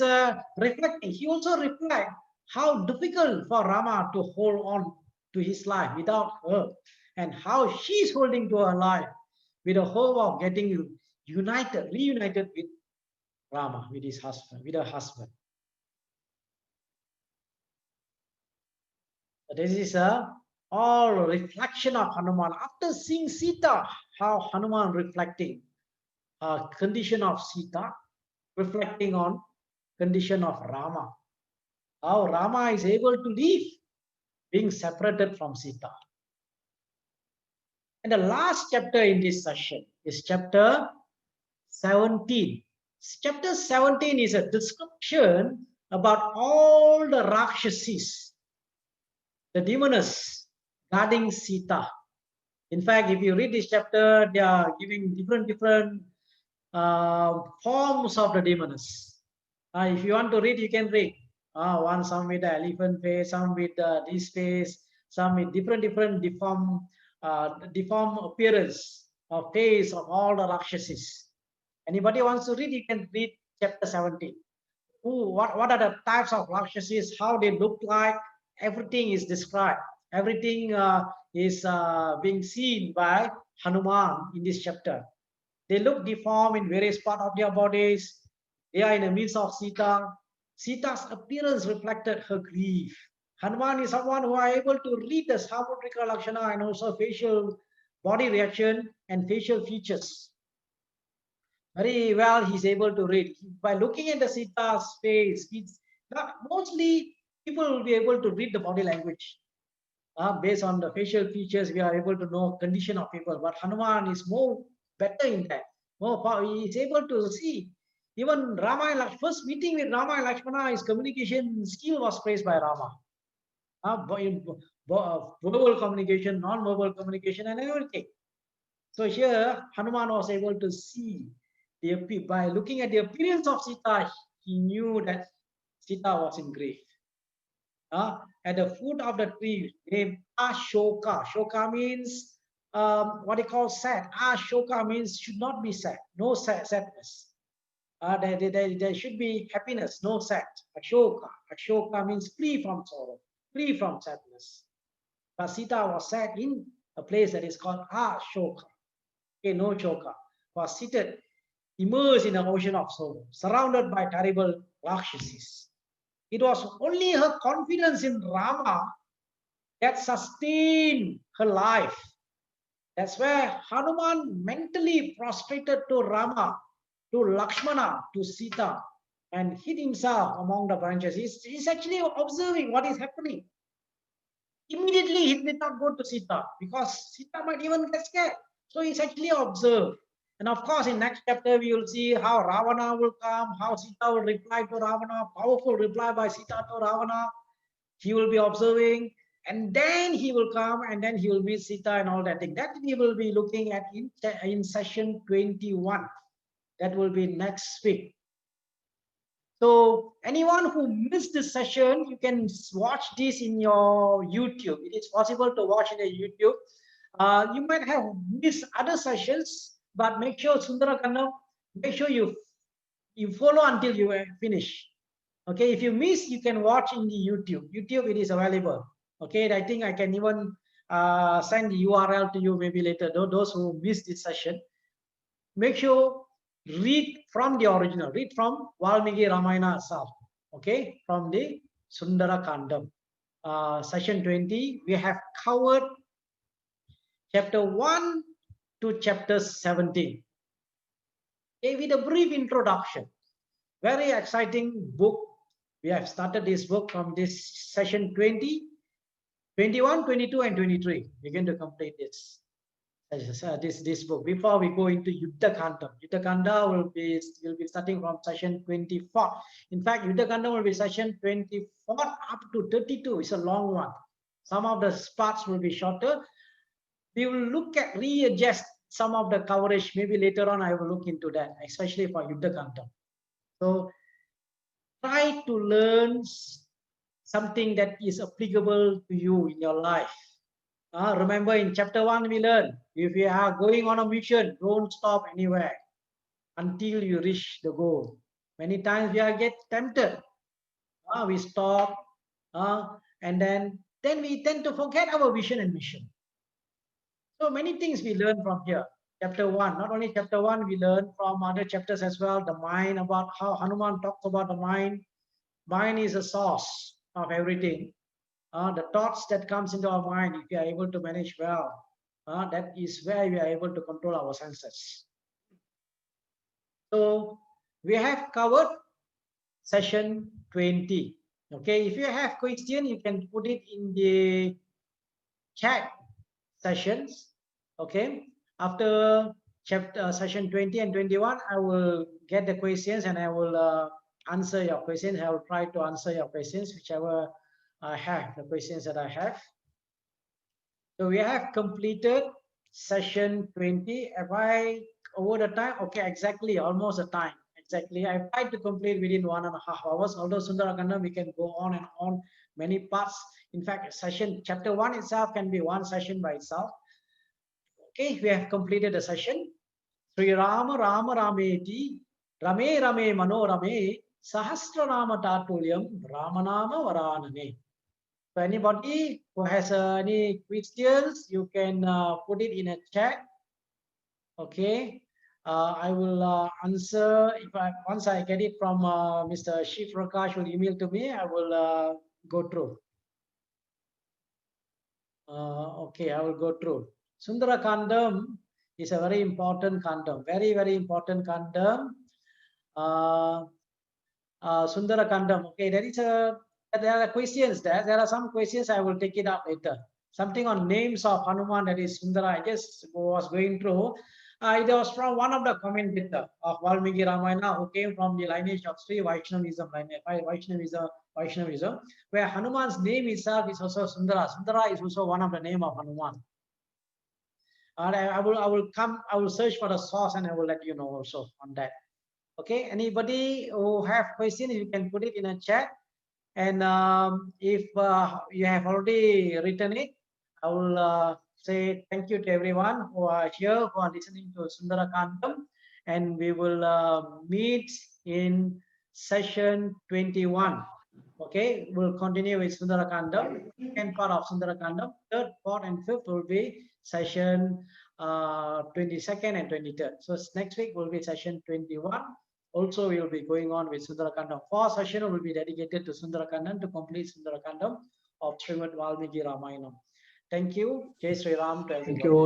reflecting. He also reflects how difficult for Rama to hold on to his life without her, and how she's holding to her life with the hope of getting reunited with Rama, with his husband, with her husband. This is all reflection of Hanuman. After seeing Sita, how Hanuman reflecting condition of Sita, reflecting on condition of Rama. How Rama is able to live being separated from Sita. And the last chapter in this session is chapter 17. Chapter 17 is a description about all the Rakshasis, the demons guarding Sita. In fact, if you read this chapter, they are giving different forms of the demons. If you want to read, you can read. Some with the elephant face, some with this face, some with different deform appearance of face of all the Rakshasis. Anybody wants to read, you can read chapter 17. What are the types of Rakshasis, how they look like, everything is described. Everything is being seen by Hanuman in this chapter. They look deformed in various parts of their bodies. They are in the midst of Sita. Sita's appearance reflected her grief. Hanuman is someone who are able to read the Samudrika Lakshana and also facial body reaction and facial features. Very well, he's able to read. By looking at the Sita's face, mostly people will be able to read the body language. Based on the facial features, we are able to know condition of people. But Hanuman is more better in that. More power. He is able to see. Even Rama and Lakshmana, first meeting with Rama and Lakshmana, his communication skill was praised by Rama. Verbal communication, non-verbal communication, and everything. So here, Hanuman was able to see by looking at the appearance of Sita, he knew that Sita was in grief. At the foot of the tree named Ashoka. Shoka means what they call sad. Ashoka means should not be sad, no sadness. There should be happiness, no sad. Ashoka. Ashoka means free from sorrow, free from sadness. But Sita was sad in a place that is called Ashoka. Okay, no Shoka. Was seated, immersed in an ocean of sorrow, surrounded by terrible Rakshasis. It was only her confidence in Rama that sustained her life. That's where Hanuman mentally prostrated to Rama, to Lakshmana, to Sita, and hid himself among the branches. He's actually observing what is happening. Immediately, he did not go to Sita because Sita might even get scared. So he's actually observed. And of course, in next chapter, we will see how Ravana will come, how Sita will reply to Ravana, powerful reply by Sita to Ravana. He will be observing, and then he will come, and then he will meet Sita and all that thing. That we will be looking at in session 21. That will be next week. So anyone who missed this session, you can watch this in your YouTube. It is possible to watch in a YouTube. You might have missed other sessions, but make sure Sundarakandam, make sure you follow until you finish. Okay, if you miss, you can watch in the YouTube. YouTube, it is available. Okay, I think I can even send the URL to you maybe later. Those who missed this session, make sure read from the original, read from Valmiki Ramayana itself. Okay, from the Sundara Kandam. Session 20, we have covered chapter 1 to chapter 17. with a brief introduction. Very exciting book. We have started this book from this session 20, 21, 22, and 23. We're going to complete this. This book. Before we go into Yuddha Kanda will be starting from session 24. In fact, Yuddha Kanda will be session 24 up to 32. It's a long one. Some of the parts will be shorter. We will readjust some of the coverage. Maybe later on I will look into that, especially for Yuddha Kanda. So try to learn something that is applicable to you in your life. Remember, in chapter 1, we learned if you are going on a mission, don't stop anywhere until you reach the goal. Many times we get tempted. We stop, and then we tend to forget our vision and mission. So many things we learn from here. Chapter 1, not only chapter 1, we learn from other chapters as well. The mind, about how Hanuman talks about the mind. Mind is a source of everything. The thoughts that comes into our mind, if we are able to manage well, that is where we are able to control our senses. So we have covered session 20. Okay, if you have question, you can put it in the chat sessions. Okay, after chapter session 20 and 21, I will get the questions and I will answer your questions. I will try to answer your questions, whichever I have, the questions that I have. So we have completed session 20. Have I over the time? Okay, exactly, almost the time. Exactly. I tried to complete within 1.5 hours. Although Sundarakanda, we can go on and on many parts. In fact, chapter 1 itself can be one session by itself. Okay, we have completed the session. Sri Rama Rama Rameti Rame Rame Mano Rame Sahasra Rama Tatulyam Ramanama Varanane. So anybody who has any questions, you can put it in a chat. Okay, I will answer once I get it from Mr. Shiv Prakash will email to me. I will go through. Okay, I will go through. Sundara Kandam is a very important kandam, very important kandam. Sundara Kandam. Okay, there are questions there. There are some questions I will take it up later. Something on names of Hanuman, that is Sundara. I just was going through. It was from one of the commentator of Valmiki Ramayana who came from the lineage of Sri Vaishnavism, Vaishnavism, where Hanuman's name itself is also Sundara. Sundara is also one of the name of Hanuman. And I will search for the source and I will let you know also on that. Okay, anybody who have questions, you can put it in a chat. And if you have already written it, I will say thank you to everyone who are here, who are listening to Sundara Kandam. And we will meet in session 21. Okay, we'll continue with Sundara Kandam, second part of Sundara Kandam. Third, fourth, and fifth will be session 22nd and 23rd. So next week will be session 21. Also, we will be going on with Sundarakandam. 4 sessions will be dedicated to Sundarakandam to complete Sundarakandam of Srimad Valmiki Ramayana. Thank you. Jai Sri Ram to everyone. Thank you.